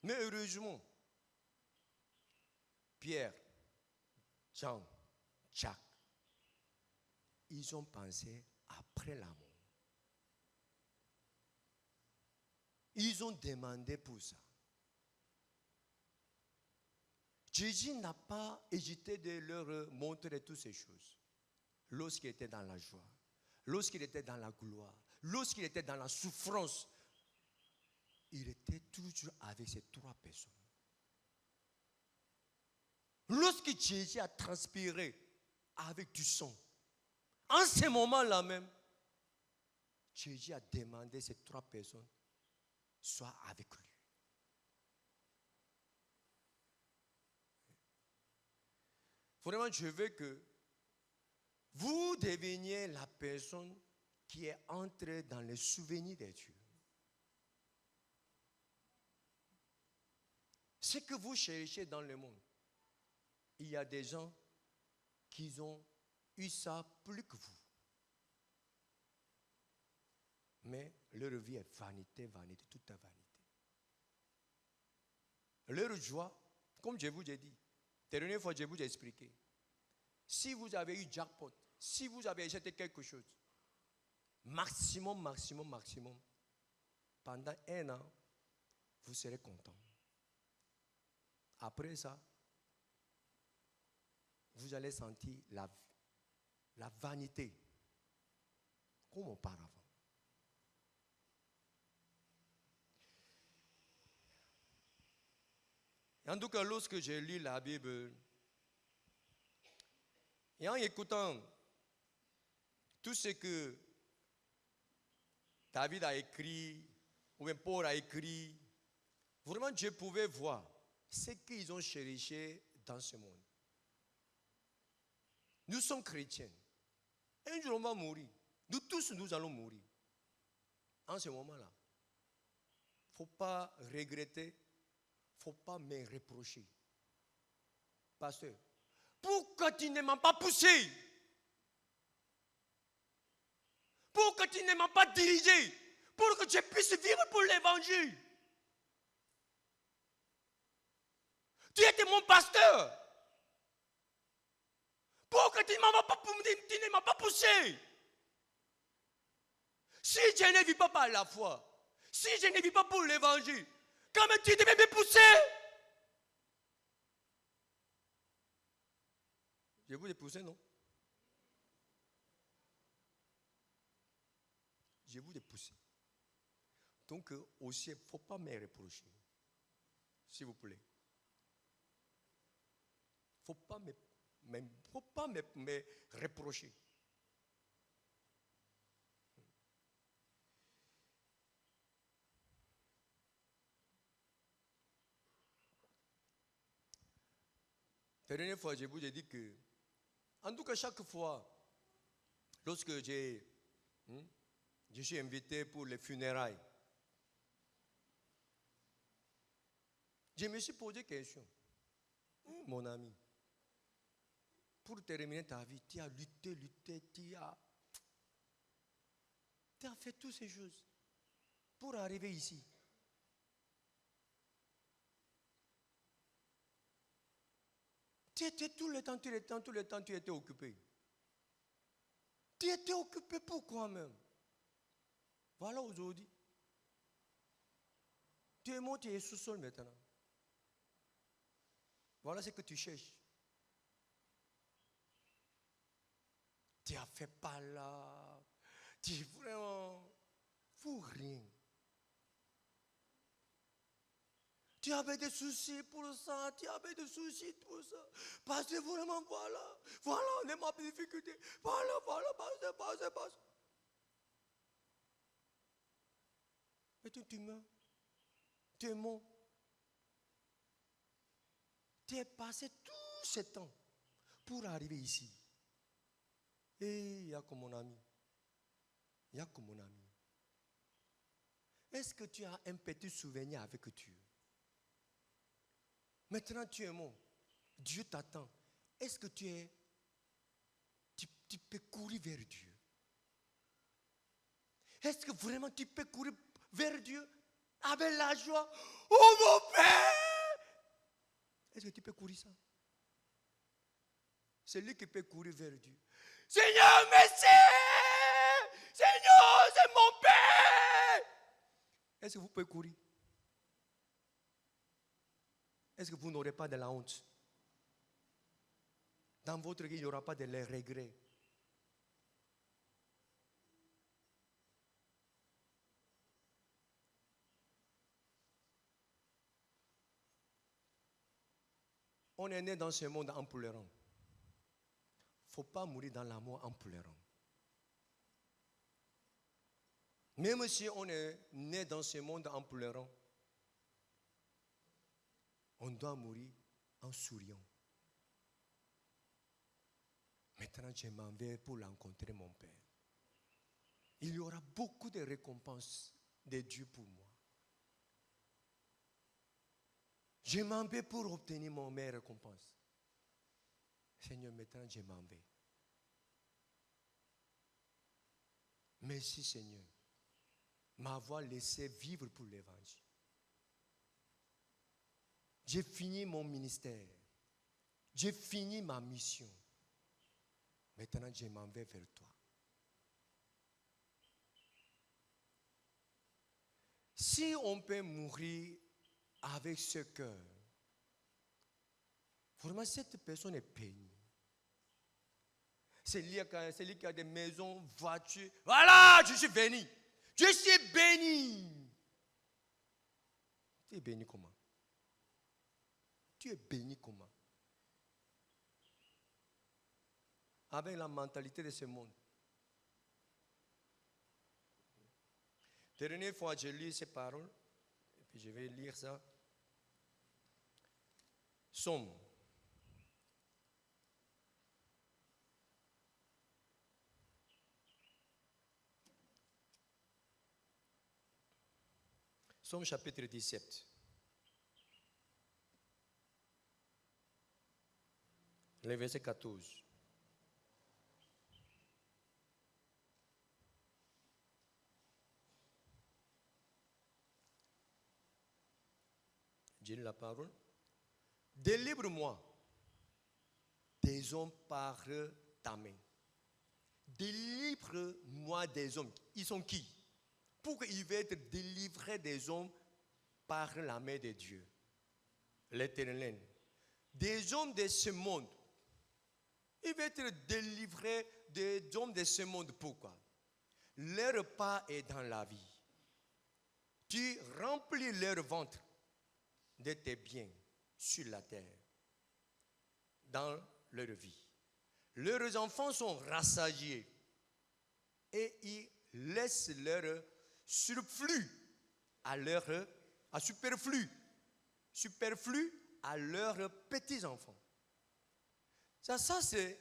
Mais heureusement, Pierre, Jean, Jacques, ils ont pensé après la mort. Ils ont demandé pour ça. Jésus n'a pas hésité de leur montrer toutes ces choses. Lorsqu'il était dans la joie, lorsqu'il était dans la gloire, lorsqu'il était dans la souffrance, il était toujours avec ces 3 personnes. Lorsque Jésus a transpiré avec du sang, en ce moment-là même, Jésus a demandé ces 3 personnes soient avec lui. Vraiment, je veux que vous deveniez la personne qui est entrée dans les souvenirs de Dieu. Ce que vous cherchez dans le monde, il y a des gens qui ont eu ça plus que vous. Mais leur vie est vanité, vanité, toute est vanité. Leur joie, comme je vous ai dit, la dernière fois je vous ai expliqué, si vous avez eu jackpot, si vous avez acheté quelque chose, maximum, pendant 1 an, vous serez content. Après ça, vous allez sentir la vanité, comme auparavant. En tout cas, lorsque j'ai lu la Bible, et en écoutant tout ce que David a écrit, ou bien Paul a écrit, vraiment je pouvais voir ce qu'ils ont cherché dans ce monde. Nous sommes chrétiens. Un jour on va mourir. Nous tous, nous allons mourir. En ce moment-là, il ne faut pas regretter, il ne faut pas me reprocher. Pasteur, pourquoi tu ne m'as pas poussé? Pourquoi tu ne m'as pas dirigé? Pour que je puisse vivre pour l'évangile. Tu étais mon pasteur. Pourquoi tu ne m'as pas poussé? Si je ne vis pas par la foi, si je ne vis pas pour l'évangile, comment tu devais me pousser? Je vous ai poussé, non? Je vous ai poussé. Donc aussi, il ne faut pas me reprocher. S'il vous plaît. Faut pas me reprocher. La dernière fois, je vous ai dit que, en tout cas, chaque fois, lorsque je suis invité pour les funérailles, je me suis posé une question. Mon ami, pour terminer ta vie, tu as lutté, tu as fait toutes ces choses pour arriver ici. Tu étais tout le temps, tu étais occupé. Tu étais occupé pourquoi même? Voilà aujourd'hui. Tu es mort, tu es sous-sol maintenant. Voilà ce que tu cherches. Tu as fait pas là. Tu es vraiment pour rien. Tu avais des soucis pour ça, tu avais des soucis pour ça. Parce que vraiment, voilà, on est ma difficulté. Voilà, passe. Et tu meurs. Tu es mort. Tu es passé tout ce temps pour arriver ici. Et il y a comme mon ami. Est-ce que tu as un petit souvenir avec Dieu? Maintenant tu es mort. Dieu t'attend. Est-ce que tu peux courir vers Dieu? Est-ce que vraiment tu peux courir vers Dieu avec la joie? Oh mon Père! Est-ce que tu peux courir ça? C'est lui qui peut courir vers Dieu. Seigneur, merci! Seigneur, c'est mon Père! Est-ce que vous pouvez courir? Est-ce que vous n'aurez pas de la honte? Dans votre vie, il n'y aura pas de regrets. On est né dans ce monde en pleurant. Il ne faut pas mourir dans l'amour en pleurant. Même si on est né dans ce monde en pleurant, on doit mourir en souriant. Maintenant, je m'en vais pour rencontrer mon Père. Il y aura beaucoup de récompenses de Dieu pour moi. Je m'en vais pour obtenir mon meilleure récompense. Seigneur, maintenant je m'en vais. Merci Seigneur, m'avoir laissé vivre pour l'évangile. J'ai fini mon ministère. J'ai fini ma mission. Maintenant je m'en vais vers toi. Si on peut mourir avec ce cœur, vraiment cette personne est bénie. C'est lui qui a des maisons, voitures. Voilà, je suis béni. Je suis béni. Tu es béni comment? Tu es béni comment? Avec la mentalité de ce monde. La dernière fois, j'ai lu ces paroles. Et puis je vais lire ça. Somme. Somme chapitre 17. Le verset 14. J'ai lu la parole. Délivre-moi des hommes par ta main. Délivre-moi des hommes. Ils sont qui? Pour qu'ils veulent être délivrés des hommes par la main de Dieu, l'Éternel. Des hommes de ce monde. Ils veulent être délivrés des hommes de ce monde. Pourquoi? Leur part est dans la vie. Tu remplis leur ventre de tes biens sur la terre. dans leur vie. Leurs enfants sont rassasiés et ils laissent leur superflu à leurs petits-enfants. Ça c'est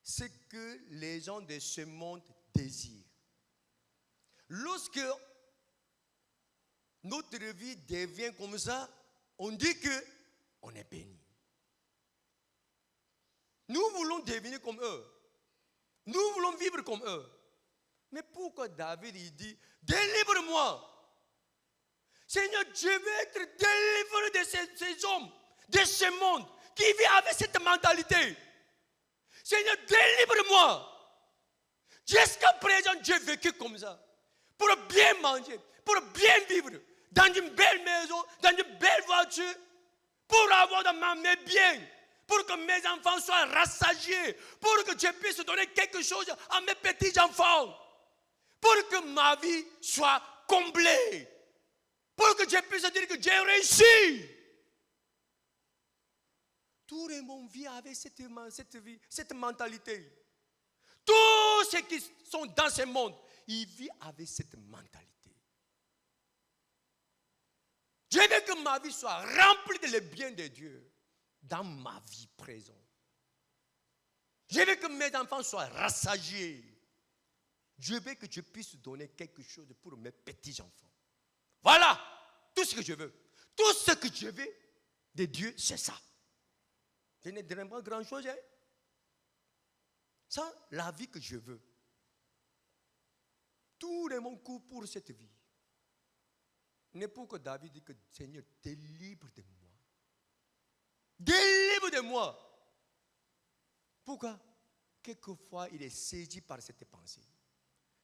ce que les gens de ce monde désirent. Lorsque notre vie devient comme ça, on dit qu'on est béni. Nous voulons devenir comme eux. Nous voulons vivre comme eux. Mais pourquoi David il dit, délivre-moi. Seigneur, je veux être délivré de ces hommes, de ce monde qui vit avec cette mentalité. Seigneur, délivre-moi. Jusqu'à présent, j'ai vécu comme ça. Pour bien manger, pour bien vivre, dans une belle maison, dans une belle voiture, pour avoir dans mes biens, pour que mes enfants soient rassasiés, pour que je puisse donner quelque chose à mes petits-enfants, pour que ma vie soit comblée, pour que je puisse dire que j'ai réussi. Tout le monde vit avec cette mentalité. Tous ceux qui sont dans ce monde, ils vivent avec cette mentalité. Je veux que ma vie soit remplie de les biens de Dieu dans ma vie présente. Je veux que mes enfants soient rassasiés. Je veux que je puisse donner quelque chose pour mes petits-enfants. Voilà tout ce que je veux. Tout ce que je veux de Dieu, c'est ça. Je ne dirai pas grand-chose. Hein? Ça, la vie que je veux. Tout le monde court pour cette vie. n'est pour que David dit que Seigneur, délivre de moi. Délivre de moi. Pourquoi? Quelquefois, il est saisi par cette pensée.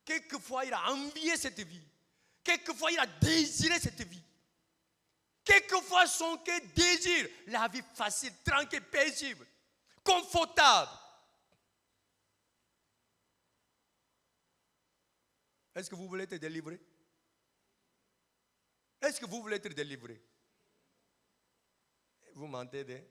Quelquefois, il a envié cette vie. Quelquefois, il a désiré cette vie. Quelquefois, son cœur désire la vie facile, tranquille, paisible, confortable. Est-ce que vous voulez être délivré? Est-ce que vous voulez être délivré? Vous mentez, hein?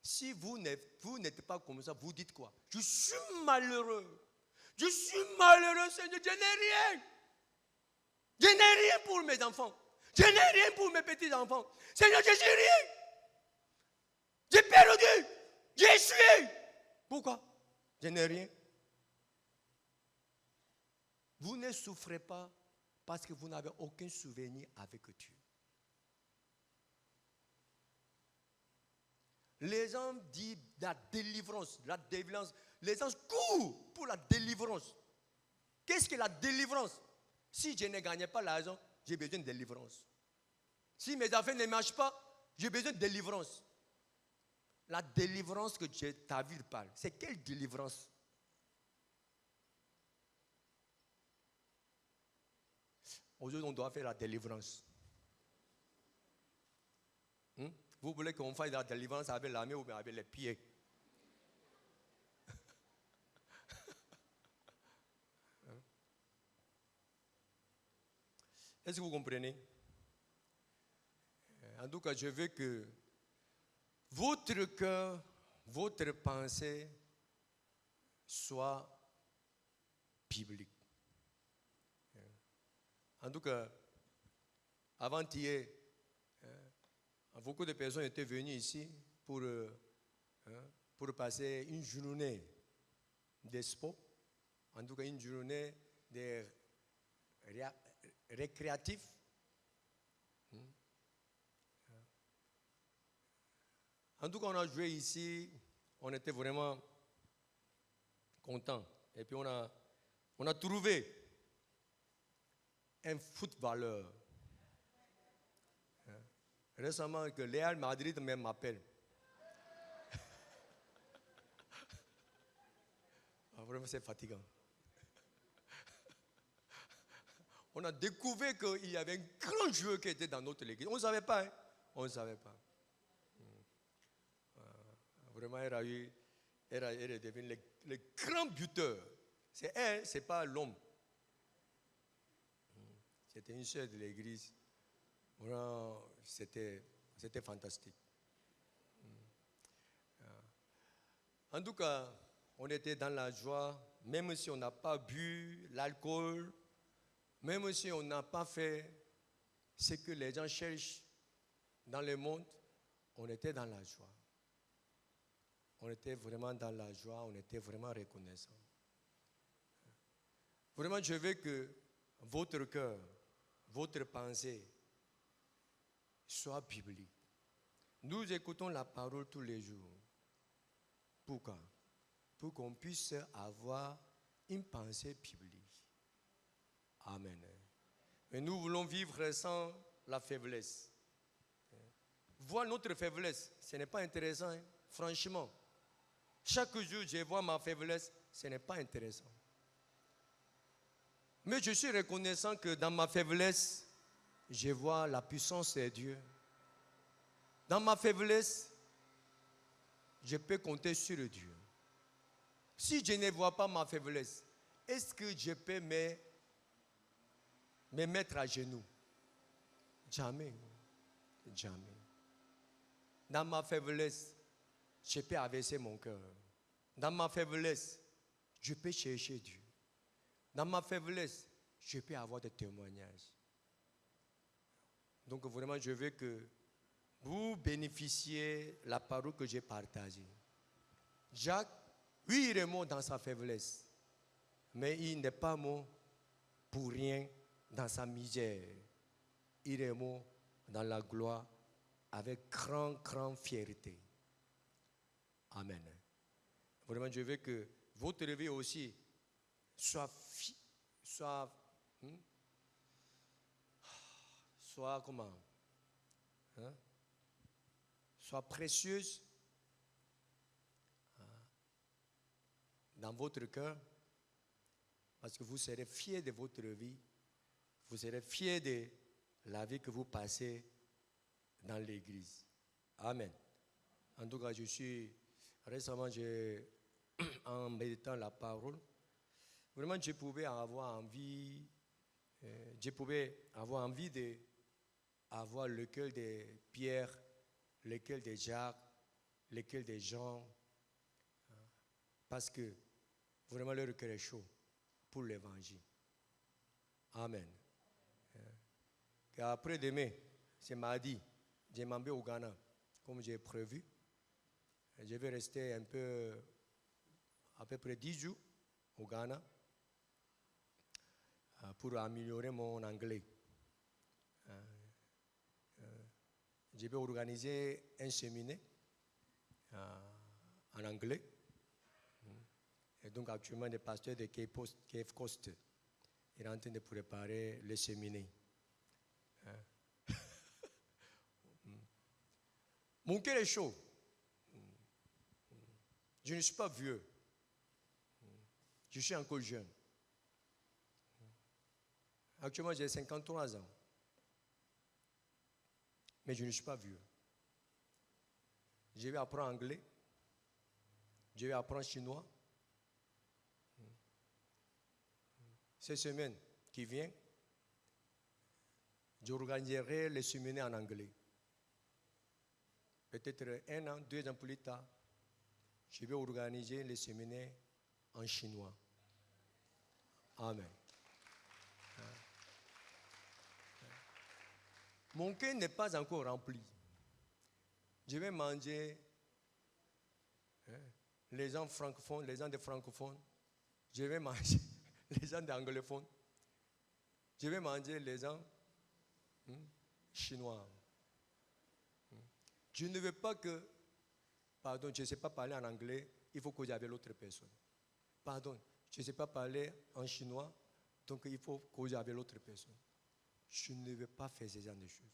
Si vous n'êtes pas comme ça, vous dites quoi? Je suis malheureux. Je suis malheureux, Seigneur. Je n'ai rien. Je n'ai rien pour mes enfants. Je n'ai rien pour mes petits-enfants. Seigneur, je n'ai rien. J'ai perdu. J'ai échoué. Pourquoi? Je n'ai rien. Vous ne souffrez pas parce que vous n'avez aucun souvenir avec Dieu. Les gens disent la délivrance. Les gens courent pour la délivrance. Qu'est-ce que la délivrance? Si je ne gagne pas l'argent, j'ai besoin de délivrance. Si mes affaires ne marchent pas, j'ai besoin de délivrance. La délivrance que ta vie parle, c'est quelle délivrance? Aujourd'hui, on doit faire la délivrance. Vous voulez qu'on fasse la délivrance avec la main ou avec les pieds? Est-ce que vous comprenez? En tout cas, je veux que votre cœur, votre pensée soit biblique. En tout cas, avant-hier, beaucoup de personnes étaient venues ici pour passer une journée d'expo, en tout cas une journée de récréatif. En tout cas, on a joué ici, on était vraiment contents. Et puis on a trouvé un footballeur. Récemment, que Real Madrid même m'appelle. Vraiment, c'est fatigant. On a découvert qu'il y avait un grand joueur qui était dans notre église. On ne savait pas. Hein? On ne savait pas. Vraiment, elle est devenue le grand buteur. C'est elle, ce n'est pas l'homme. C'était une sœur de l'église. Vraiment, c'était fantastique. En tout cas, on était dans la joie, même si on n'a pas bu l'alcool, même si on n'a pas fait ce que les gens cherchent dans le monde, on était dans la joie. On était vraiment dans la joie, on était vraiment reconnaissants. Vraiment, je veux que votre cœur, votre pensée soit biblique. Nous écoutons la parole tous les jours. Pourquoi? Pour qu'on puisse avoir une pensée biblique. Amen. Mais nous voulons vivre sans la faiblesse. Voir notre faiblesse, ce n'est pas intéressant, hein? Franchement. Chaque jour, je vois ma faiblesse, ce n'est pas intéressant. Mais je suis reconnaissant que dans ma faiblesse, je vois la puissance de Dieu. Dans ma faiblesse, je peux compter sur Dieu. Si je ne vois pas ma faiblesse, est-ce que je peux me mettre à genoux? Jamais. Jamais. Dans ma faiblesse, je peux abaisser mon cœur. Dans ma faiblesse, je peux chercher Dieu. Dans ma faiblesse, je peux avoir des témoignages. Donc vraiment, je veux que vous bénéficiez de la parole que j'ai partagée. Jacques, oui, il est mort dans sa faiblesse, mais il n'est pas mort pour rien dans sa misère. Il est mort dans la gloire avec grande fierté. Amen. Vraiment, je veux que votre vie aussi soit comment? Hein? Soit précieuse dans votre cœur, parce que vous serez fiers de votre vie, vous serez fiers de la vie que vous passez dans l'église. Amen. En tout cas, récemment, en méditant la parole, vraiment, je pouvais avoir envie d'avoir le cœur de Pierre, le cœur de Jacques, le cœur de Jean, parce que vraiment leur cœur est chaud pour l'évangile. Amen. Après-demain, c'est mardi, je m'en vais au Ghana, comme j'ai prévu. Je vais rester à peu près 10 jours au Ghana pour améliorer mon anglais. Je vais organiser un séminaire en anglais. Et donc actuellement, le pasteur de Cape Coast est en train de préparer le séminaire. Mon cœur est chaud. Je ne suis pas vieux. Je suis encore jeune. Actuellement, j'ai 53 ans. Mais je ne suis pas vieux. Je vais apprendre anglais. Je vais apprendre chinois. Cette semaine qui vient, j'organiserai le séminaire en anglais. Peut-être 1 an, 2 ans plus tard, je vais organiser le séminaire en chinois. Amen. Mon cœur n'est pas encore rempli. Je vais manger les gens francophones, les gens de francophones. Je vais manger les gens d'anglophones. Je vais manger les gens chinois. Je ne veux pas que, pardon, je ne sais pas parler en anglais, il faut que j'aille l'autre personne. Pardon, je ne sais pas parler en chinois, donc il faut que j'aille l'autre personne. Je ne veux pas faire ce genre de choses.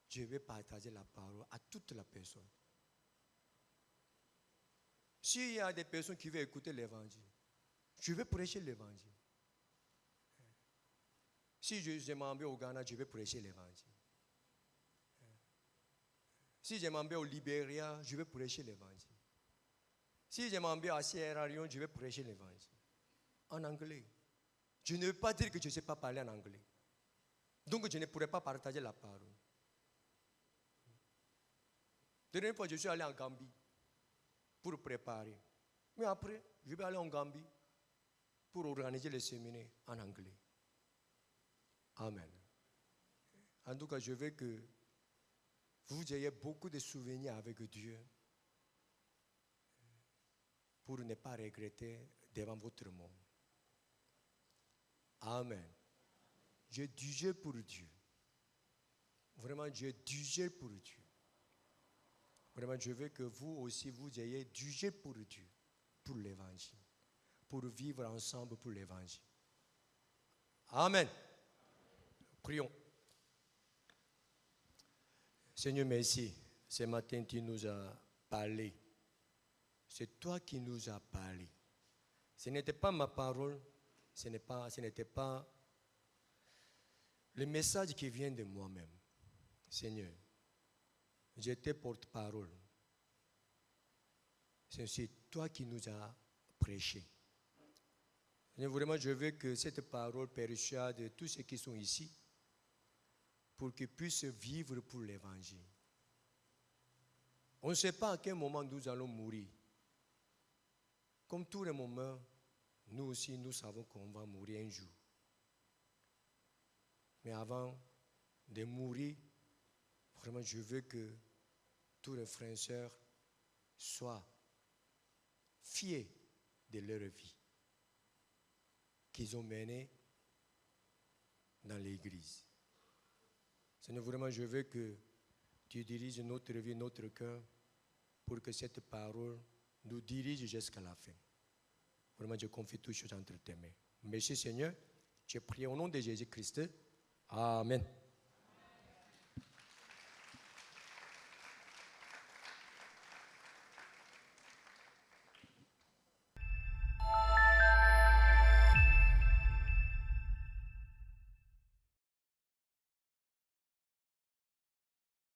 Je vais partager la parole à toute la personne. S'il y a des personnes qui veulent écouter l'évangile, je vais prêcher l'évangile. Si je m'en vais au Ghana, je vais prêcher l'évangile. Si je m'en vais au Libéria, je vais prêcher l'évangile. Si je m'en vais à Sierra Leone, je vais prêcher l'évangile. En anglais. Je ne veux pas dire que je ne sais pas parler en anglais. Donc je ne pourrais pas partager la parole. La dernière fois, je suis allé en Gambie pour préparer. Mais après, je vais aller en Gambie pour organiser les séminaires en anglais. Amen. En tout cas, je veux que vous ayez beaucoup de souvenirs avec Dieu pour ne pas regretter devant votre monde. Amen. J'ai digé pour Dieu. Vraiment, j'ai digé pour Dieu. Vraiment, je veux que vous aussi, vous ayez digé pour Dieu, pour l'évangile, pour vivre ensemble pour l'évangile. Amen. Prions. Seigneur, merci. Ce matin, tu nous as parlé. C'est toi qui nous as parlé. Ce n'était pas ma parole, ce n'était pas le message qui vient de moi-même. Seigneur, j'étais porte-parole. C'est toi qui nous as prêché. Seigneur, vraiment, je veux que cette parole persuade tous ceux qui sont ici pour qu'ils puissent vivre pour l'évangile. On ne sait pas à quel moment nous allons mourir. Comme tous les moments, nous aussi, nous savons qu'on va mourir un jour. Mais avant de mourir, vraiment, je veux que tous les frères et sœurs soient fiers de leur vie qu'ils ont menée dans l'Église. Seigneur, vraiment, je veux que tu diriges notre vie, notre cœur, pour que cette parole nous dirige jusqu'à la fin. Vraiment, je confie toutes choses entre tes mains. Merci Seigneur, je prie au nom de Jésus-Christ. Amen.